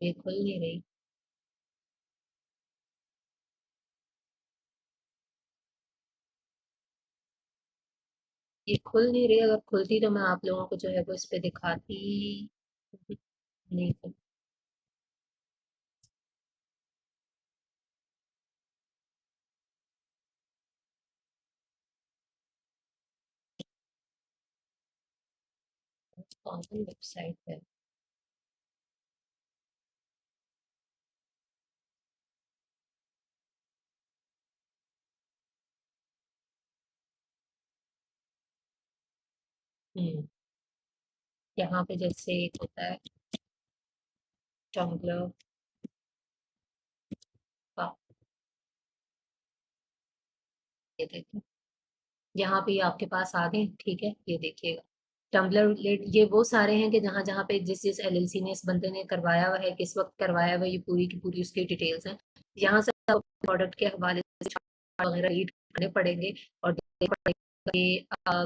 S1: ये खुल नहीं रही। ये खुल नहीं रही, अगर खुलती तो मैं आप लोगों को जो है वो इस पे दिखाती। नहीं खुल, कौन सी वेबसाइट है? हम्म, यहाँ पे जैसे एक होता है टम्बलर का, ये देखिए, यहाँ पे ये आपके पास आ गए, ठीक है, ये देखिएगा। टम्बलर लेट ये वो सारे हैं कि जहाँ जहाँ पे जिस जिस एलएलसी ने इस बंदे ने करवाया हुआ है, किस वक्त करवाया हुआ है, ये पूरी की पूरी उसकी डिटेल्स हैं। यहाँ से प्रोडक्ट के हवाले से वगैरह रीड करने पड़ेंगे और देखने पड़ेगा कि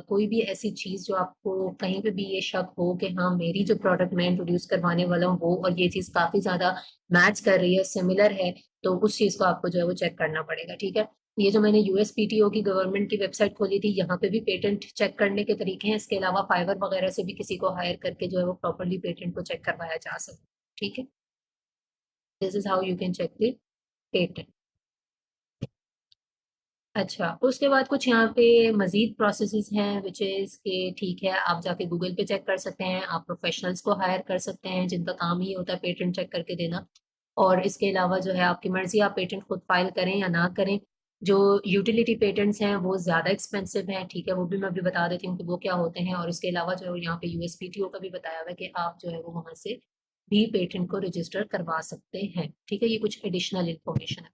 S1: कोई भी ऐसी चीज जो आपको कहीं पे भी ये शक हो कि हाँ मेरी जो प्रोडक्ट मैं इंट्रोड्यूस करवाने वाला हूँ वो और ये चीज काफी ज्यादा मैच कर रही है, सिमिलर है, तो उस चीज को आपको जो है वो चेक करना पड़ेगा, ठीक है। ये जो मैंने यूएसपीटीओ की गवर्नमेंट की वेबसाइट खोली थी, यहाँ पे भी पेटेंट चेक करने के तरीके हैं। इसके अलावा फाइवर वगैरह से भी किसी को हायर करके जो है वो प्रॉपरली पेटेंट को चेक करवाया जा सकता है, ठीक है। This is how you can check the patent. अच्छा, उसके बाद कुछ यहाँ पे मजीद प्रोसेसेस हैं विच इज़ के ठीक है, आप जाके गूगल पे चेक कर सकते हैं, आप प्रोफेशनल्स को हायर कर सकते हैं जिनका काम ही होता है पेटेंट चेक करके देना। और इसके अलावा जो है आपकी मर्जी, आप पेटेंट खुद फाइल करें या ना करें। जो यूटिलिटी पेटेंट्स हैं वो ज़्यादा एक्सपेंसिव हैं, ठीक है, वो भी मैं अभी बता देती हूँ कि वो क्या होते हैं। और इसके अलावा जो है यहाँ पे यूएसपीटीओ का भी बताया हुआ है कि आप जो है वो वहाँ से भी पेटेंट को रजिस्टर करवा सकते हैं, ठीक है। ये कुछ एडिशनल इन्फॉर्मेशन है।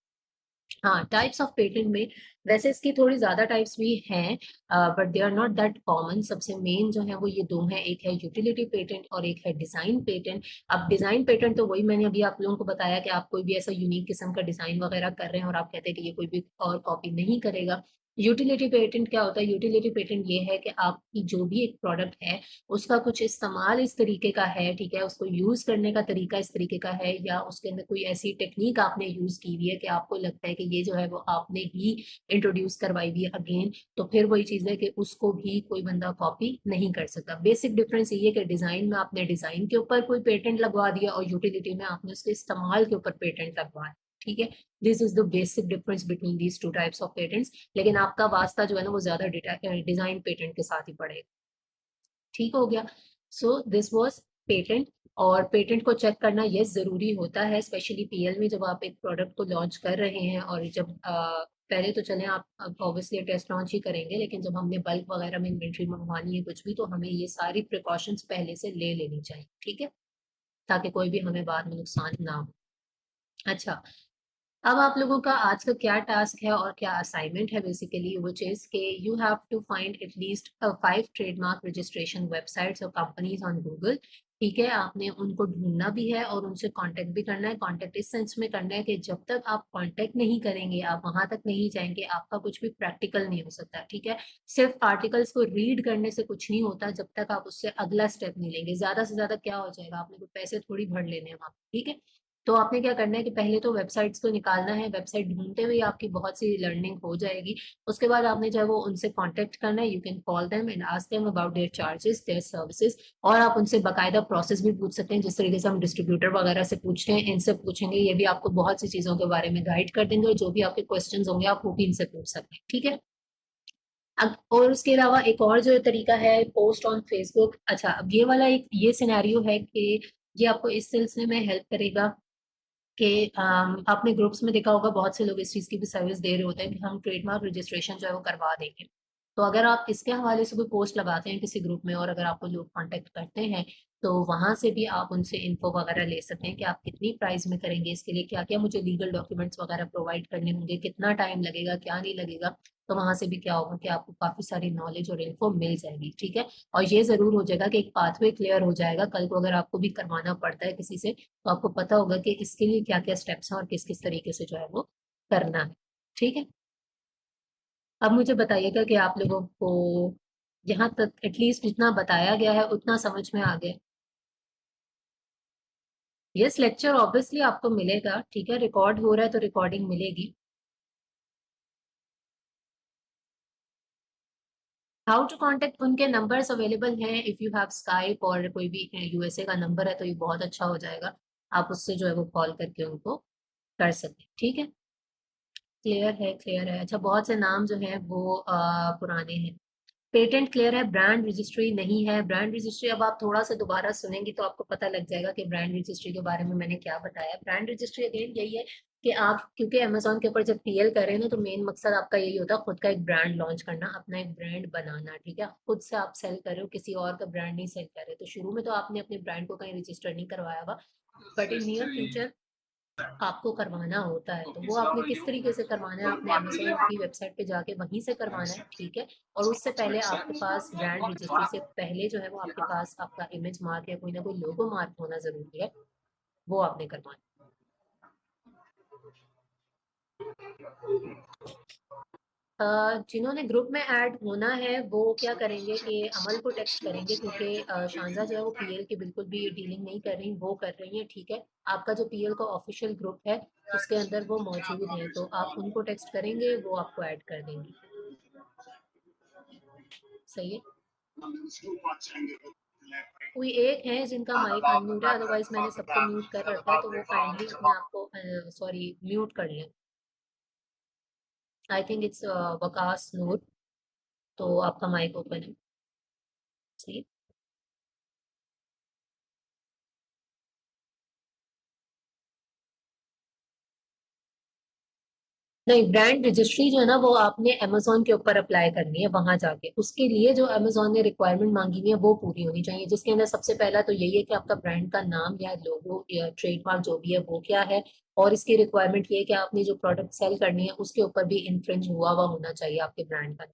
S1: हाँ, टाइप्स ऑफ पेटेंट में वैसे इसकी थोड़ी ज्यादा टाइप्स भी हैं, but they are not that common. सबसे मेन जो है वो ये दो हैं, एक है यूटिलिटी पेटेंट और एक है डिजाइन पेटेंट। अब डिजाइन पेटेंट तो वही मैंने अभी आप लोगों को बताया कि आप कोई भी ऐसा यूनिक किस्म का डिजाइन वगैरह कर रहे हैं और आप कहते हैं कि ये कोई भी और कॉपी नहीं करेगा। यूटिलिटी पेटेंट क्या होता है? यूटिलिटी पेटेंट ये है कि आपकी जो भी एक प्रोडक्ट है उसका कुछ इस्तेमाल इस तरीके का है, ठीक है, उसको यूज करने का तरीका इस तरीके का है, या उसके अंदर कोई ऐसी टेक्निक आपने यूज की हुई है कि आपको लगता है कि ये जो है वो आपने ही इंट्रोड्यूस करवाई हुई है अगेन, तो फिर वही चीज है कि उसको भी कोई बंदा कॉपी नहीं कर सकता। बेसिक डिफरेंस ये है कि डिजाइन में आपने डिजाइन के ऊपर कोई पेटेंट लगवा दिया और यूटिलिटी में आपने उसके इस्तेमाल के ऊपर पेटेंट लगवाया, ठीक है। This is the basic difference between these two types of patents. लेकिन आपका वास्ता जो है ना वो ज्यादा डिजाइन पेटेंट के साथ ही पड़ेगा, ठीक हो गया। So this was patent. और पेटेंट को चेक करना ये जरूरी होता है, स्पेशली पीएल में जब आप एक प्रोडक्ट को लॉन्च कर रहे हैं। और जब पहले तो चलें, आप ऑब्वियसली टेस्ट लॉन्च ही करेंगे, लेकिन जब हमने बल्क वगैरह में इन्वेंट्री मंगवानी है कुछ भी, तो हमें ये सारी प्रिकॉशंस पहले से ले लेनी चाहिए, ठीक है, ताकि कोई भी हमें बाद में नुकसान ना हो। अच्छा, अब आप लोगों का आज का क्या टास्क है और क्या असाइनमेंट है बेसिकली, विच इज के you have to find at least 5 trademark registration websites और कंपनीज ऑन गूगल। ठीक है, आपने उनको ढूंढना भी है और उनसे कांटेक्ट भी करना है। कांटेक्ट इस सेंस में करना है कि जब तक आप कांटेक्ट नहीं करेंगे, आप वहां तक नहीं जाएंगे, आपका कुछ भी प्रैक्टिकल नहीं हो सकता। ठीक है, सिर्फ आर्टिकल्स को रीड करने से कुछ नहीं होता जब तक आप उससे अगला स्टेप नहीं लेंगे। ज्यादा से ज्यादा क्या हो जाएगा, आपने कुछ पैसे थोड़ी भर लेने हैं वहां। ठीक है, तो आपने क्या करना है कि पहले तो वेबसाइट्स को निकालना है। वेबसाइट ढूंढते हुए आपकी बहुत सी लर्निंग हो जाएगी। उसके बाद आपने चाहे वो उनसे कांटेक्ट करना है, you can call them and ask them about their charges, their services. और आप उनसे बकायदा प्रोसेस भी पूछ सकते हैं, जिस तरीके से हम डिस्ट्रीब्यूटर वगैरह से पूछते हैं, इनसे पूछेंगे। ये भी आपको बहुत सी चीजों के बारे में गाइड कर देंगे और जो भी आपके क्वेश्चंस होंगे आप वो भी इनसे पूछ सकते हैं। ठीक है, अब और उसके अलावा एक और जो तरीका है, पोस्ट ऑन फेसबुक। अच्छा, अब ये वाला एक ये सिनेरियो है कि ये आपको इस सिलसिले में हेल्प करेगा कि आपने ग्रुप्स में देखा होगा बहुत से लोग इस चीज़ की भी सर्विस दे रहे होते हैं कि हम ट्रेडमार्क रजिस्ट्रेशन जो है वो करवा देंगे। तो अगर आप इसके हवाले से कोई पोस्ट लगाते हैं किसी ग्रुप में और अगर आपको लोग कांटेक्ट करते हैं, तो वहां से भी आप उनसे इन्फो वगैरह ले सकते हैं कि आप कितनी प्राइस में करेंगे, इसके लिए क्या क्या मुझे लीगल डॉक्यूमेंट्स वगैरह प्रोवाइड करने होंगे, कितना टाइम लगेगा, क्या नहीं लगेगा। तो वहां से भी क्या होगा कि आपको काफी सारी नॉलेज और इन्फो मिल जाएगी। ठीक है, और ये जरूर हो जाएगा कि एक पाथवे क्लियर हो जाएगा। कल को अगर आपको भी करवाना पड़ता है किसी से, तो आपको पता होगा कि इसके लिए क्या क्या स्टेप्स हैं और किस किस तरीके से जो है वो करना है। ठीक है, अब मुझे बताइएगा कि आप लोगों को यहाँ तक एटलीस्ट जितना बताया गया है उतना समझ में आ गया। यस, लेक्चर ऑब्वियसली आपको मिलेगा। ठीक है, रिकॉर्ड हो रहा है तो रिकॉर्डिंग मिलेगी। हाउ टू कांटेक्ट, उनके नंबर्स अवेलेबल हैं। इफ यू हैव स्काइप और कोई भी यूएसए का नंबर है तो ये बहुत अच्छा हो जाएगा। आप उससे जो है वो कॉल करके उनको कर सकते हैं। ठीक है, क्लियर है, क्लियर है। अच्छा, बहुत से नाम जो हैं वो पुराने हैं। पेटेंट क्लियर है, ब्रांड रजिस्ट्री नहीं है। ब्रांड रजिस्ट्री अब आप थोड़ा सा दोबारा सुनेंगी तो आपको पता लग जाएगा कि ब्रांड रजिस्ट्री के बारे में मैंने क्या बताया। ब्रांड रजिस्ट्री अगेन यही है कि आप क्योंकि अमेजोन के ऊपर जब पीएल करें ना, तो मेन मकसद आपका यही होता है खुद का एक ब्रांड लॉन्च करना, अपना एक ब्रांड बनाना। ठीक है, खुद से आप सेल कर रहे हो, किसी और का ब्रांड नहीं सेल कर रहे। तो शुरू में तो आपने अपने ब्रांड को कहीं रजिस्टर नहीं करवाया हुआ, बट इन नियर फ्यूचर आपको करवाना होता है। तो वो आपने किस तरीके से करवाना है, आपने अमेजोन की वेबसाइट पे जाके वहीं से करवाना है। ठीक है, और उससे पहले आपके पास ब्रांड रजिस्ट्री से पहले जो है वो आपके पास आपका इमेज मार्क या कोई ना कोई लोगो मार्क होना जरूरी है, वो आपने करवाना है। जिन्होंने ग्रुप में ऐड होना है वो क्या करेंगे कि अमल को टेक्स्ट करेंगे, क्योंकि शानजा जो है वो पीएल की बिल्कुल भी डीलिंग नहीं कर रही, वो कर रही है। ठीक है, आपका जो पीएल का ऑफिशियल ग्रुप है उसके अंदर वो मौजूद है, तो आप उनको टेक्स्ट करेंगे, वो आपको ऐड कर देंगी। सही है, कोई एक है जिनका माइक अनम्यूट है, अदरवाइज मैंने सबको म्यूट कर रखा है, तो वो काइंडली अपने आप को सॉरी म्यूट कर लें। आई थिंक इट्स वकास नूर, तो आपका माइक ओपन है। सही, नहीं, ब्रांड रजिस्ट्री जो है ना वो आपने अमेजोन के ऊपर अप्लाई करनी है वहां जाके। उसके लिए जो अमेजोन ने रिक्वायरमेंट मांगी हुई है वो पूरी होनी चाहिए, जिसके अंदर सबसे पहला तो यही है कि आपका ब्रांड का नाम या लोगो या ट्रेडमार्क जो भी है वो क्या है। और इसकी रिक्वायरमेंट ये है कि आपने जो प्रोडक्ट सेल करनी है उसके ऊपर भी इन्फ्रिंज हुआ हुआ होना चाहिए आपके ब्रांड का।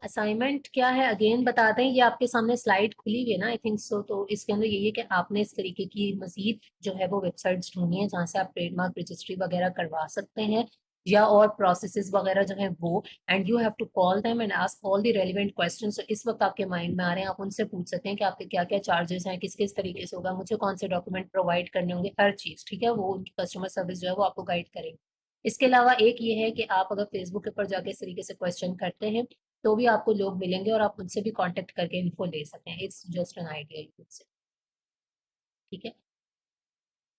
S1: असाइनमेंट क्या है अगेन बता दें, ये आपके सामने स्लाइड खुली हुई है ना, आई थिंक सो। तो इसके अंदर यही है कि आपने इस तरीके की मजीद जो है वो वेबसाइट्स ढूंढनी है जहाँ से आप ट्रेडमार्क रजिस्ट्री वगैरह करवा सकते हैं, या और प्रोसेसेस वगैरह जो है वो। And you have to call them and ask all the relevant questions. तो इस वक्त आपके माइंड में आ रहे हैं, आप उनसे पूछ सकते हैं कि आपके क्या क्या चार्जेस हैं, किस किस तरीके से होगा, मुझे कौन से डॉक्यूमेंट प्रोवाइड करने होंगे, हर चीज। ठीक है, वो उनकी कस्टमर सर्विस जो है वो आपको गाइड करेंगे। इसके अलावा एक ये है कि आप अगर फेसबुक के ऊपर जाके इस तरीके से क्वेश्चन करते हैं तो भी आपको लोग मिलेंगे और आप उनसे भी कांटेक्ट करके इन्फो ले सकते हैं। It's just an idea you से। ठीक है,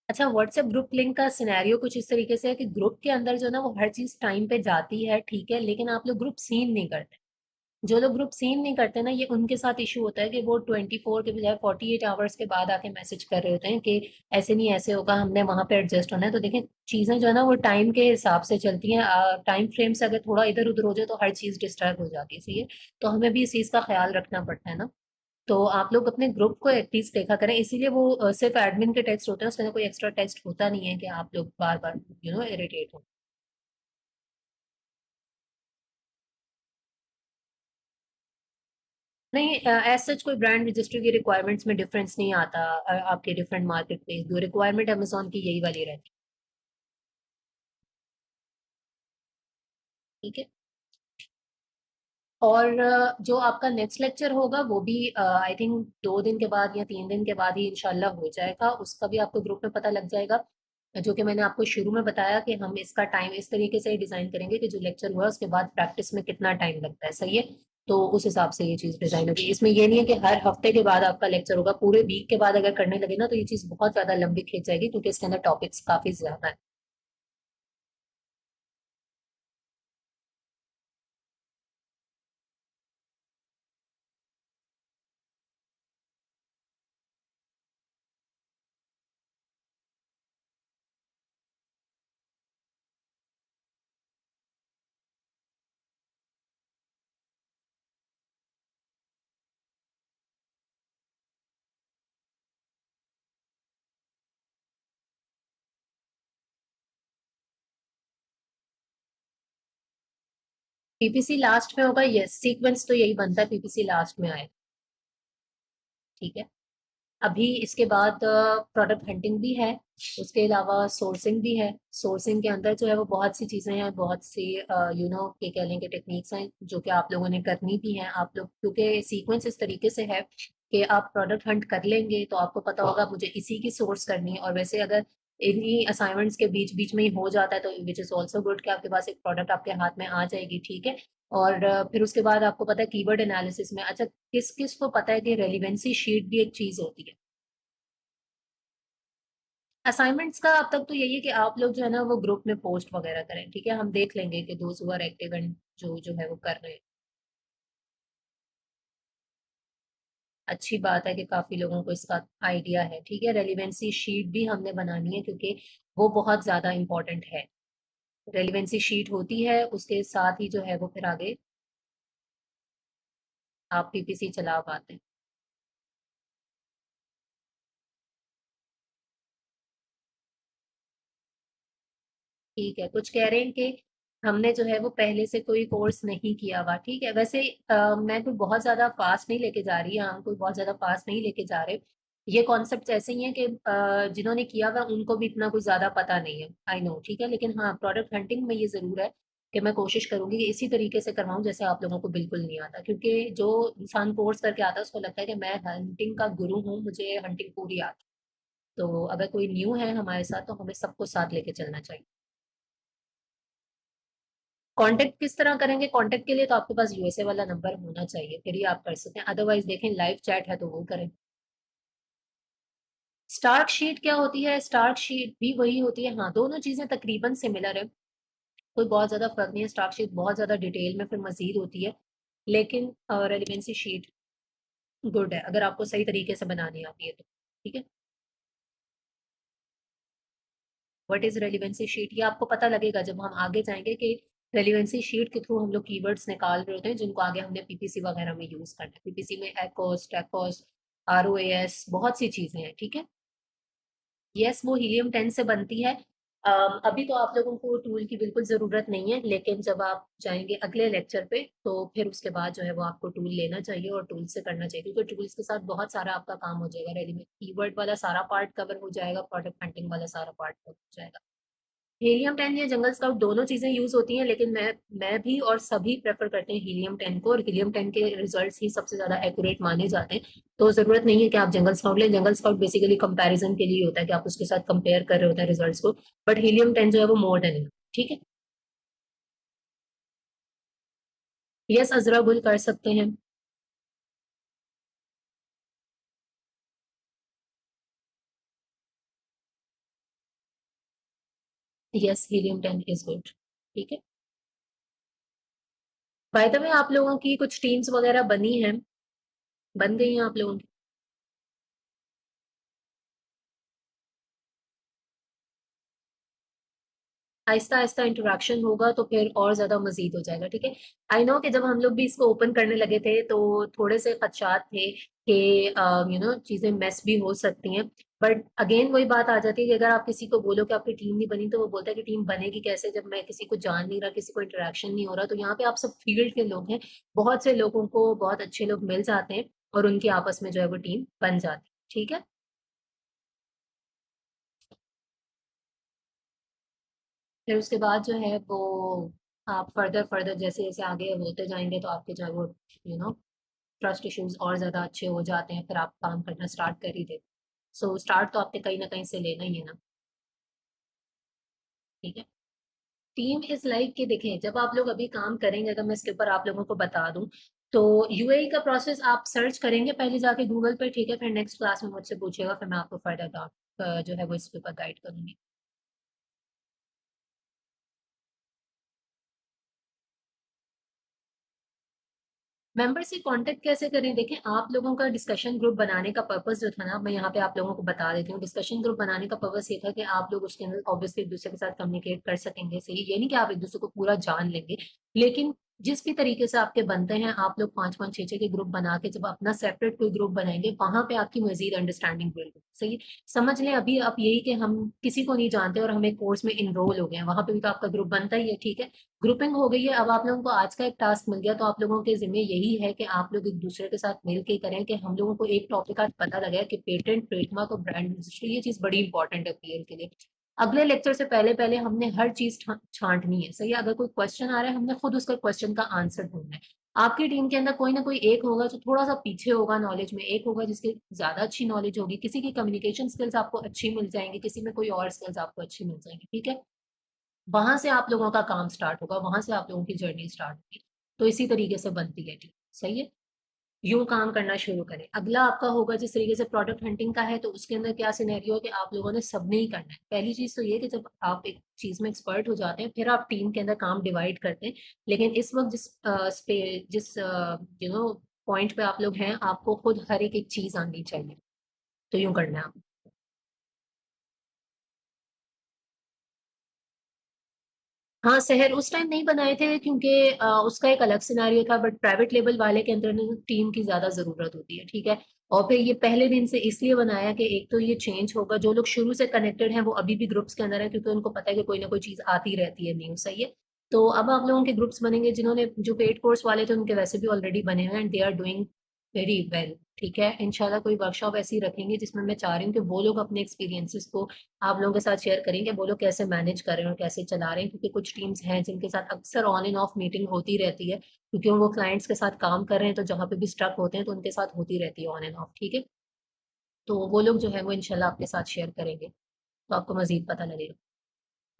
S1: अच्छा, व्हाट्सएप ग्रुप लिंक का सिनेरियो कुछ इस तरीके से है कि ग्रुप के अंदर जो है ना वो हर चीज टाइम पे जाती है। ठीक है, लेकिन आप लोग ग्रुप सीन नहीं करते। जो लोग ग्रुप सीन नहीं करते ना, ये उनके साथ इशू होता है कि वो 24 के बजाय 48 आवर्स के बाद आके मैसेज कर रहे होते हैं कि ऐसे नहीं ऐसे होगा, हमने वहां पे एडजस्ट होना है। तो देखें, चीजें जो है ना वो टाइम के हिसाब से चलती हैं। टाइम फ्रेम से अगर थोड़ा इधर उधर हो जाए तो हर चीज डिस्टर्ब हो जाती है, सही है। तो हमें भी इस चीज का ख्याल रखना पड़ता है ना। तो आप लोग अपने ग्रुप को एटलीस्ट देखा करें, इसीलिए वो सिर्फ एडमिन के टेक्स्ट होते हैं, उसके अंदर कोई एक्स्ट्रा टेक्स्ट होता नहीं है कि आप लोग बार बार इरिटेट हो। नहीं, एज सच कोई ब्रांड रजिस्टर की रिक्वायरमेंट्स में डिफरेंस नहीं आता। आपके डिफरेंट मार्केट प्लेस, जो रिक्वायरमेंट अमेजोन की यही वाली रहती है, ठीक है। और जो आपका नेक्स्ट लेक्चर होगा वो भी आई थिंक 2 दिन के बाद या 3 दिन के बाद ही इंशाल्लाह हो जाएगा। उसका भी आपको ग्रुप में पता लग जाएगा। जो कि मैंने आपको शुरू में बताया कि हम इसका टाइम इस तरीके से डिजाइन करेंगे कि जो लेक्चर हुआ उसके बाद प्रैक्टिस में कितना टाइम लगता है, सही है। तो उस हिसाब से ये चीज डिजाइन होगी। इसमें ये नहीं है कि हर हफ्ते के बाद आपका लेक्चर होगा। पूरे वीक के बाद अगर करने लगे ना तो ये चीज बहुत ज्यादा लंबी खिंच जाएगी, क्योंकि इसके अंदर टॉपिक्स काफी ज्यादा है। पीपीसी लास्ट में होगा, यस, सीक्वेंस तो यही बनता है, पीपीसी लास्ट में आए, ठीक है। अभी इसके बाद प्रोडक्ट हंटिंग भी है, उसके अलावा सोर्सिंग भी है। सोर्सिंग के अंदर जो है वो बहुत सी चीज़ें हैं, बहुत सी के कह लें कि टेक्निक्स हैं जो कि आप लोगों ने करनी भी हैं। आप लोग, क्योंकि सीक्वेंस इस तरीके से है कि आप प्रोडक्ट हंट कर लेंगे तो आपको पता होगा मुझे इसी की सोर्स करनी है। और वैसे अगर इन्हीं असाइनमेंट्स के बीच बीच में ही हो जाता है तो विच इज़ ऑल्सो गुड कि आपके पास एक प्रोडक्ट आपके हाथ में आ जाएगी, ठीक है। और फिर उसके बाद आपको पता है कीवर्ड एनालिसिस में, अच्छा किस किस को पता है कि रेलिवेंसी शीट भी एक चीज़ होती है। असाइनमेंट्स का अब तक तो यही है कि आप लोग जो है ना वो ग्रुप में पोस्ट वगैरह करें, ठीक है। हम देख लेंगे कि दोस्त हु आर एक्टिव एंड जो जो है वो कर रहे हैं। अच्छी बात है कि काफी लोगों को इसका आइडिया है, ठीक है। रेलिवेंसी शीट भी हमने बनानी है क्योंकि वो बहुत ज्यादा इंपॉर्टेंट है। रेलिवेंसी शीट होती है, उसके साथ ही जो है वो फिर आगे आप पीपीसी चला पाते हैं। ठीक है, कुछ कह रहे हैं कि हमने जो है वो पहले से कोई कोर्स नहीं किया हुआ, ठीक है। वैसे मैं कोई बहुत ज्यादा फास्ट नहीं लेके जा रही, हम कोई बहुत ज्यादा फास्ट नहीं लेके जा रहे। ये कॉन्सेप्ट ऐसे ही है कि जिन्होंने किया हुआ उनको भी इतना कुछ ज्यादा पता नहीं है, आई नो, ठीक है। लेकिन हाँ, प्रोडक्ट हंटिंग में ये जरूर है कि मैं कोशिश करूंगी कि इसी तरीके से करवाऊं जैसे आप लोगों को बिल्कुल नहीं आता। क्योंकि जो इंसान कोर्स करके आता है उसको लगता है कि मैं हंटिंग का गुरु हूँ, मुझे हंटिंग पूरी आती है। तो अगर कोई न्यू है हमारे साथ तो हमें सबको साथ लेके चलना चाहिए। कांटेक्ट किस तरह करेंगे? कांटेक्ट के लिए तो आपके पास यूएसए वाला नंबर होना चाहिए, फिर ही आप कर सकते हैं। अदरवाइज देखें, लाइव चैट है तो वो करें। स्टार्क शीट क्या होती है? स्टार्क शीट भी वही होती है, हाँ, दोनों चीजें तकरीबन सिमिलर है। कोई बहुत ज्यादा फर्क नहीं है। स्टार्क शीट बहुत ज्यादा डिटेल में फिर मजीद होती है, लेकिन रेलिवेंसी शीट गुड है अगर आपको सही तरीके से बनानी आती है तो, ठीक है। व्हाट इज रेलिवेंसी शीट, ये आपको पता लगेगा जब हम आगे जाएंगे कि रेलिवेंसी शीट के थ्रू हम लोग कीवर्ड्स निकाल रहे होते हैं जिनको आगे हमने पीपीसी वगैरह में यूज करना है। पीपीसी में एकोस, टेकोस, आरओएस, बहुत सी चीजें हैं, ठीक है। यस, वो हीलियम 10 से बनती है। अभी तो आप लोगों को टूल की बिल्कुल ज़रूरत नहीं है, लेकिन जब आप जाएंगे अगले लेक्चर पे तो फिर उसके बाद जो है वो आपको टूल लेना चाहिए और टूल से करना चाहिए, क्योंकि टूल्स के साथ बहुत सारा आपका काम हो जाएगा। रेडीमेड कीवर्ड वाला सारा पार्ट कवर हो जाएगा, प्रोडक्ट हंटिंग वाला सारा पार्ट कवर हो जाएगा। हीलियम 10 या जंगल स्काउट दोनों चीजें यूज होती हैं, लेकिन मैं भी और सभी प्रेफर करते हैं हीलियम 10 को। और हीलियम 10 के रिजल्ट्स ही सबसे ज्यादा एक्यूरेट माने जाते हैं। तो जरूरत नहीं है कि आप जंगल स्काउट लें। जंगल स्काउट बेसिकली कंपैरिजन के लिए होता है कि आप उसके साथ कंपेयर कर रहे होते हैं रिजल्ट्स को। बट हीलियम 10 जो है वो मोर देन, ठीक है। यस, अजरा गुल कर सकते हैं। यस, हीलियम 10 इज गुड, ठीक है। बाय द वे, आप लोगों की कुछ टीम्स वगैरह बनी हैं, बन गई हैं आप लोगों की? आहिस्ता आहिस्ता इंटरेक्शन होगा तो फिर और ज्यादा मजीद हो जाएगा, ठीक है। आई नो कि जब हम लोग भी इसको ओपन करने लगे थे तो थोड़े से खदशात थे कि चीजें मेस भी हो सकती हैं। बट अगेन वही बात आ जाती है कि अगर आप किसी को बोलो कि आपकी टीम नहीं बनी, तो वो बोलता है कि टीम बनेगी कैसे जब मैं किसी को जान नहीं रहा, किसी को इंटरेक्शन नहीं हो रहा। तो यहाँ पे आप सब फील्ड के लोग हैं, बहुत से लोगों को बहुत अच्छे लोग मिल जाते हैं और उनकी आपस में जो है वो टीम बन जाती है, ठीक है। फिर उसके बाद जो है वो आप फर्दर फर्दर जैसे जैसे आगे होते जाएंगे तो आपके जो है वो ट्रस्ट इश्यूज और ज़्यादा अच्छे हो जाते हैं, फिर आप काम करना स्टार्ट कर ही देते। सो स्टार्ट तो आपके कहीं ना कहीं से लेना ही है ना, ठीक है। टीम इज लाइक कि देखें, जब आप लोग अभी काम करेंगे, अगर मैं इसके ऊपर आप लोगों को बता दूं, तो यूएई का प्रोसेस आप सर्च करेंगे पहले जाके गूगल पर, ठीक है। फिर नेक्स्ट क्लास में मुझसे पूछिएगा, फिर मैं आपको फर्दर जो है वो इसके ऊपर गाइड करूंगी। मेंबर से कांटेक्ट कैसे करें? देखें, आप लोगों का डिस्कशन ग्रुप बनाने का पर्पस जो था ना, मैं यहाँ पे आप लोगों को बता देती हूँ। डिस्कशन ग्रुप बनाने का पर्पस ये था कि आप लोग उसके अंदर ऑब्वियसली एक दूसरे के साथ कम्युनिकेट कर सकेंगे, सही। ये नहीं कि आप एक दूसरे को पूरा जान लेंगे, लेकिन जिस भी तरीके से आपके बनते हैं, आप लोग पांच पांच छह छह के ग्रुप बना के जब अपना सेपरेट कोई ग्रुप बनाएंगे, वहां पे आपकी मजीद अंडरस्टैंडिंग बिल्ड होगी, सही। समझ लें अभी आप यही कि हम किसी को नहीं जानते और हम एक कोर्स में इनरोल हो गए हैं, वहां पे भी तो आपका ग्रुप बनता ही है, ठीक है। ग्रुपिंग हो गई है, अब आप लोगों को आज का एक टास्क मिल गया, तो आप लोगों के जिम्मे यही है कि आप लोग एक दूसरे के साथ मिल के करें कि हम लोगों को एक टॉपिक आज पता लगा है कि पेटेंट, ट्रेडमार्क और ब्रांड रजिस्ट्री, ये चीज बड़ी इंपॉर्टेंट है पीएल के लिए। अगले लेक्चर से पहले पहले हमने हर चीज छांटनी है, सही है। अगर कोई क्वेश्चन आ रहा है, हमने खुद उसका क्वेश्चन का आंसर ढूंढना है। आपकी टीम के अंदर कोई ना कोई एक होगा जो थोड़ा सा पीछे होगा नॉलेज में, एक होगा जिसकी ज्यादा अच्छी नॉलेज होगी, किसी की कम्युनिकेशन स्किल्स आपको अच्छी मिल जाएंगी, किसी में कोई और स्किल्स आपको अच्छी मिल जाएंगी, ठीक है। वहां से आप लोगों का काम स्टार्ट होगा, वहां से आप लोगों की जर्नी स्टार्ट होगी। तो इसी तरीके से बनती है टीम, सही है। यूं काम करना शुरू करें। अगला आपका होगा जिस तरीके से प्रोडक्ट हंटिंग का है, तो उसके अंदर क्या सिनेरियो है कि आप लोगों ने सबने ही करना है। पहली चीज तो ये कि जब आप एक चीज में एक्सपर्ट हो जाते हैं, फिर आप टीम के अंदर काम डिवाइड करते हैं। लेकिन इस वक्त जिस पॉइंट पे आप लोग हैं, आपको खुद हर एक एक चीज आनी चाहिए। तो यूं करना है आप। हाँ, शहर उस टाइम नहीं बनाए थे क्योंकि उसका एक अलग सिनारियो था, बट प्राइवेट लेवल वाले के अंदर ना टीम की ज्यादा जरूरत होती है, ठीक है। और फिर ये पहले दिन से इसलिए बनाया कि एक तो ये चेंज होगा, जो लोग शुरू से कनेक्टेड हैं वो अभी भी ग्रुप्स के अंदर है, क्योंकि उनको पता है कि कोई ना कोई चीज आती रहती है न्यू, सही है। तो अब आप लोगों के ग्रुप्स बनेंगे, जिन्होंने जो पेड कोर्स वाले थे उनके वैसे भी ऑलरेडी बने हुए हैं, and they are doing very well, ठीक है। इंशाल्लाह कोई वर्कशॉप ऐसी रखेंगे जिसमें मैं चाह रही हूँ कि वो लोग अपने एक्सपीरियंसेस को आप लोगों के साथ शेयर करेंगे, वो लोग कैसे मैनेज कर रहे हैं और कैसे चला रहे हैं। क्योंकि कुछ टीम्स हैं जिनके साथ अक्सर ऑन एंड ऑफ मीटिंग होती रहती है, क्योंकि वो क्लाइंट्स के साथ काम कर रहे हैं, तो जहाँ पे भी स्ट्रक होते हैं तो उनके साथ होती रहती है ऑन एंड ऑफ, ठीक है। तो वो लोग जो है वो इंशाल्लाह आपके साथ शेयर करेंगे, तो आपको मजीद पता लगेगा।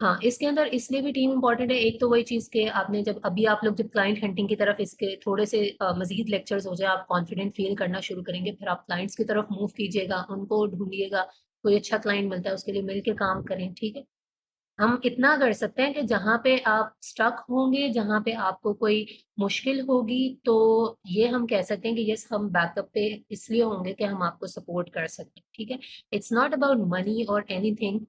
S1: हाँ, इसके अंदर इसलिए भी टीम इंपॉर्टेंट है। एक तो वही चीज के आपने जब अभी आप लोग जब क्लाइंट हंटिंग की तरफ इसके थोड़े से मजीद लेक्चर्स हो जाए, आप कॉन्फिडेंट फील करना शुरू करेंगे, फिर आप क्लाइंट्स की तरफ मूव कीजिएगा, उनको ढूंढिएगा। कोई अच्छा क्लाइंट मिलता है उसके लिए मिलके काम करें, ठीक है। हम इतना कर सकते हैं कि जहां पे आप स्टक होंगे, जहां पे आपको कोई मुश्किल होगी, तो ये हम कह सकते हैं कि यस, हम बैकअप पे इसलिए होंगे कि हम आपको सपोर्ट कर सकते हैं, ठीक है। इट्स नॉट अबाउट मनी और एनीथिंग।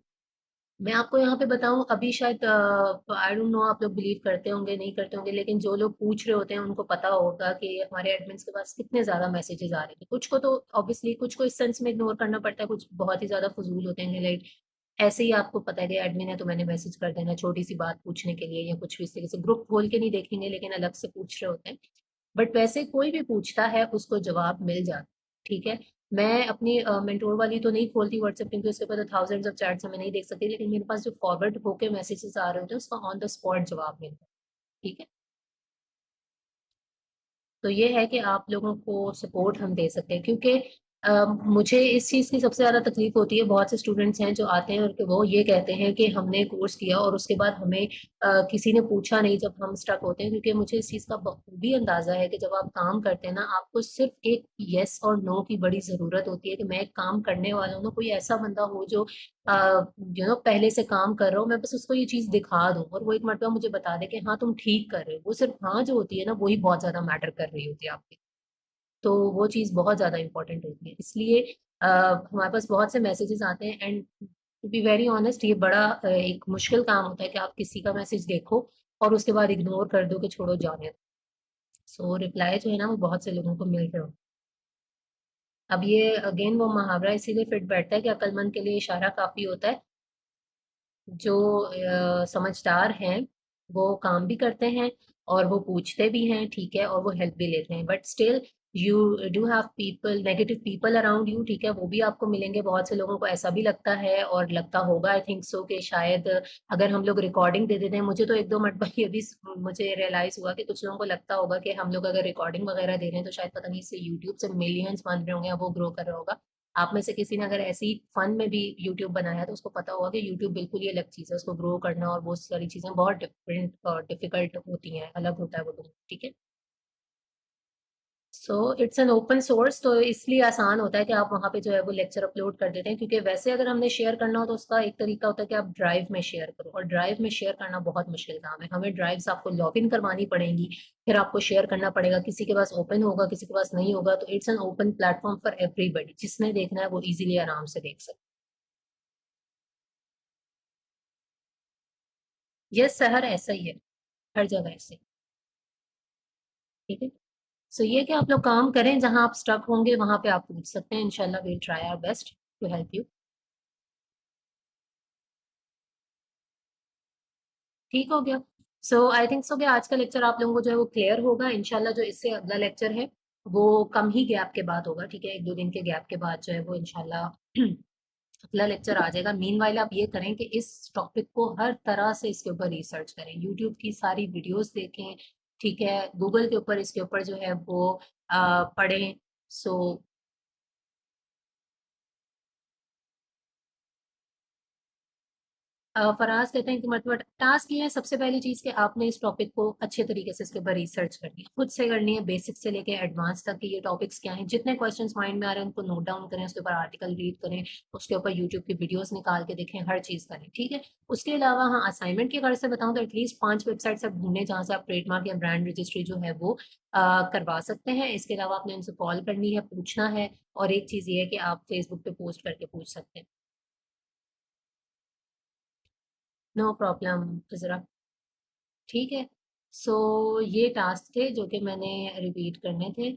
S1: मैं आपको यहाँ पे बताऊं, अभी शायद आई डोंट नो आप लोग बिलीव करते होंगे नहीं करते होंगे, लेकिन जो लोग पूछ रहे होते हैं उनको पता होगा कि हमारे एडमिन्स के पास कितने ज्यादा मैसेजेस आ रहे थे। कुछ को तो ऑब्वियसली कुछ को इस सेंस में इग्नोर करना पड़ता है, कुछ बहुत ही ज्यादा फजूल होते हैं, लाइक ऐसे ही आपको पता है कि एडमिन है तो मैंने मैसेज कर देना छोटी सी बात पूछने के लिए या कुछ भी इस तरीके से, ग्रुप खोल के नहीं देखेंगे लेकिन अलग से पूछ रहे होते हैं। बट वैसे कोई भी पूछता है उसको जवाब मिल जाता है, ठीक है। मैं अपनी मेंटोर वाली तो नहीं खोलती व्हाट्सएप, क्योंकि उसके ऊपर तो थाउजेंड्स ऑफ चैट्स मैं नहीं देख सकती, लेकिन मेरे पास जो फॉरवर्ड होके मैसेजेस आ रहे होते हैं उसका ऑन द स्पॉट जवाब मिलता है, ठीक है। तो ये है कि आप लोगों को सपोर्ट हम दे सकते हैं, क्योंकि मुझे इस चीज़ की सबसे ज़्यादा तकलीफ होती है, बहुत से स्टूडेंट्स हैं जो आते हैं और कि वो ये कहते हैं कि हमने कोर्स किया और उसके बाद हमें किसी ने पूछा नहीं जब हम स्टक होते हैं, क्योंकि मुझे इस चीज़ का बखूबी अंदाजा है कि जब आप काम करते हैं ना, आपको सिर्फ एक यस और नो की बड़ी ज़रूरत होती है कि मैं एक काम करने वाला हूँ ना, कोई ऐसा बंदा हो जो पहले से काम कर रहा हो, मैं बस उसको ये चीज़ दिखा दूँ और वो एक मरतबा मुझे बता दे कि हाँ तुम ठीक कर रहे हो। वो सिर्फ हाँ जो होती है ना, वही बहुत ज़्यादा मैटर कर रही होती है आपकी। तो वो चीज़ बहुत ज़्यादा इम्पोर्टेंट होती है, इसलिए हमारे पास बहुत से मैसेजेस आते हैं। And to be very honest, ये बड़ा एक मुश्किल काम होता है कि आप किसी का मैसेज देखो और उसके बाद इग्नोर कर दो कि छोड़ो जाने दो। सो रिप्लाई जो है ना, वो बहुत से लोगों को मिल रहे हो। अब ये अगेन वो मुहावरा इसीलिए फिट बैठता है कि अक्लमंद के लिए इशारा काफ़ी होता है। जो समझदार हैं वो काम भी करते हैं और वो पूछते भी हैं, ठीक है, और वो हेल्प भी लेते हैं, but still you do have people, negative people around you, ठीक है, वो भी आपको मिलेंगे। बहुत से लोगों को ऐसा भी लगता है और लगता होगा, आई थिंक सो, कि शायद अगर हम लोग रिकॉर्डिंग दे देते हैं, मुझे तो एक दो मरतबा ये भी मुझे रियलाइज हुआ कि कुछ लोगों को लगता होगा कि हम लोग अगर रिकॉर्डिंग वगैरह दे रहे हैं तो शायद पता नहीं इससे यूट्यूब से मिलियंस बन रहे होंगे या वो ग्रो कर रहा होगा। आप में से किसी ने अगर ऐसी फन में भी यूट्यूब बनाया है तो उसको पता होगा कि यूट्यूब बिल्कुल ही अलग चीज़ है, उसको ग्रो करना और वो सारी चीज़ें बहुत डिफरेंट और डिफिकल्ट होती हैं, अलग होता है वो दोनों, ठीक है। So it's an open source, तो इसलिए आसान होता है कि आप वहाँ पे जो है वो लेक्चर अपलोड कर देते हैं, क्योंकि वैसे अगर हमने शेयर करना हो तो उसका एक तरीका होता है कि आप ड्राइव में शेयर करो, और ड्राइव में शेयर करना बहुत मुश्किल काम है। हमें ड्राइव्स आपको लॉग इन करवानी पड़ेंगी, फिर आपको शेयर करना पड़ेगा, किसी के पास ओपन होगा किसी के पास नहीं होगा। तो it's an open platform for everybody, जिसने देखना है वो इजीली आराम से देख सकते हैं। ये शहर ऐसा ही है, हर जगह ऐसे, ठीक है। सो ये कि आप लोग काम करें, जहां आप स्टक होंगे वहां पे आप पूछ सकते हैं, इंशाल्लाह we'll try our best to help you. ठीक हो गया। सो आई थिंक सो कि आज का लेक्चर आप लोगों को जो है वो क्लियर होगा इंशाल्लाह। जो इससे अगला लेक्चर है वो कम ही गैप के बाद होगा, ठीक है, एक दो दिन के गैप के बाद जो है वो इंशाल्लाह अगला लेक्चर आ जाएगा। मीनवाइल आप ये करें कि इस टॉपिक को हर तरह से इसके ऊपर रिसर्च करें, यूट्यूब की सारी वीडियोस देखें, ठीक है, गूगल के ऊपर इसके ऊपर जो है वो पढ़ें। सो फराज कहते हैं कि मतलब टास्क ये है, सबसे पहली चीज कि आपने इस टॉपिक को अच्छे तरीके से इसके ऊपर रिसर्च करनी है, खुद से करनी है, बेसिक से लेके एडवांस तक कि ये टॉपिक्स क्या हैं। जितने क्वेश्चंस माइंड में आ रहे हैं उनको नोट डाउन करें, उसके ऊपर आर्टिकल रीड करें, उसके ऊपर यूट्यूब की वीडियोस निकाल के देखें, हर चीज करें, ठीक है। उसके अलावा हाँ, असाइनमेंट की अगर से बताऊं तो एटलीस्ट 5 वेबसाइट्स आप ढूंढें जहां से आप ट्रेडमार्क या ब्रांड रजिस्ट्री जो है वो करवा सकते हैं। इसके अलावा आपने उनसे कॉल करनी है, पूछना है, और एक चीज ये है कि आप फेसबुक पे पोस्ट करके पूछ सकते हैं। नो प्रॉब्लम जरा, ठीक है। सो ये टास्क थे जो कि मैंने रिपीट करने थे।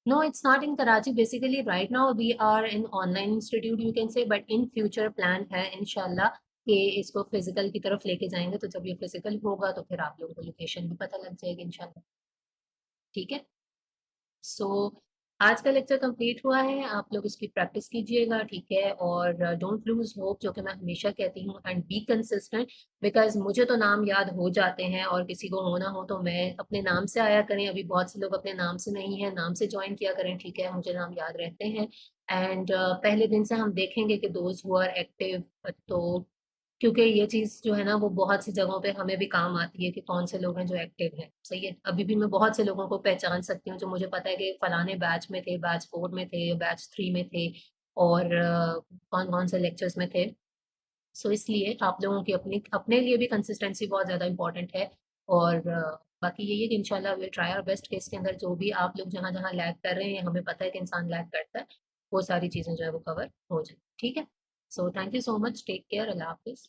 S1: No, it's not in Karachi, basically right now we are in online institute you can say, but in future plan है इंशाल्लाह कि इसको फिजिकल की तरफ लेके जाएंगे। तो जब ये फिजिकल होगा तो फिर आप लोगों को लोकेशन भी पता लग जाएगी इंशाल्लाह, ठीक है। सो आज का लेक्चर कंप्लीट हुआ है, आप लोग इसकी प्रैक्टिस कीजिएगा, ठीक है, और डोंट लूज होप, जो कि मैं हमेशा कहती हूँ, एंड बी कंसिस्टेंट। बिकॉज मुझे तो नाम याद हो जाते हैं और किसी को होना हो तो मैं अपने नाम से आया करें। अभी बहुत से लोग अपने नाम से नहीं है, नाम से ज्वाइन किया करें, ठीक है, मुझे नाम याद रहते हैं। एंड पहले दिन से हम देखेंगे कि दोज हु आर एक्टिव, तो क्योंकि ये चीज जो है ना वो बहुत सी जगहों पे हमें भी काम आती है कि कौन से लोग हैं जो एक्टिव हैं, सही है। अभी भी मैं बहुत से लोगों को पहचान सकती हूँ जो मुझे पता है कि फलाने बैच में थे, बैच 4 में थे, बैच 3 में थे, और कौन कौन से लेक्चर्स में थे। सो इसलिए आप लोगों की अपनी अपने लिए भी कंसिस्टेंसी बहुत ज़्यादा इंपॉर्टेंट है। और बाकी यही है कि इंशाल्लाह विल ट्राई आवर बेस्ट कि इसके अंदर जो भी आप लोग जहाँ जहाँ लैग कर रहे हैं, हमें पता है कि इंसान लैग करता है, वो सारी चीज़ें जो है वो कवर हो जाए, ठीक है। So thank you so much, take care, अल्लाह हाफिज़।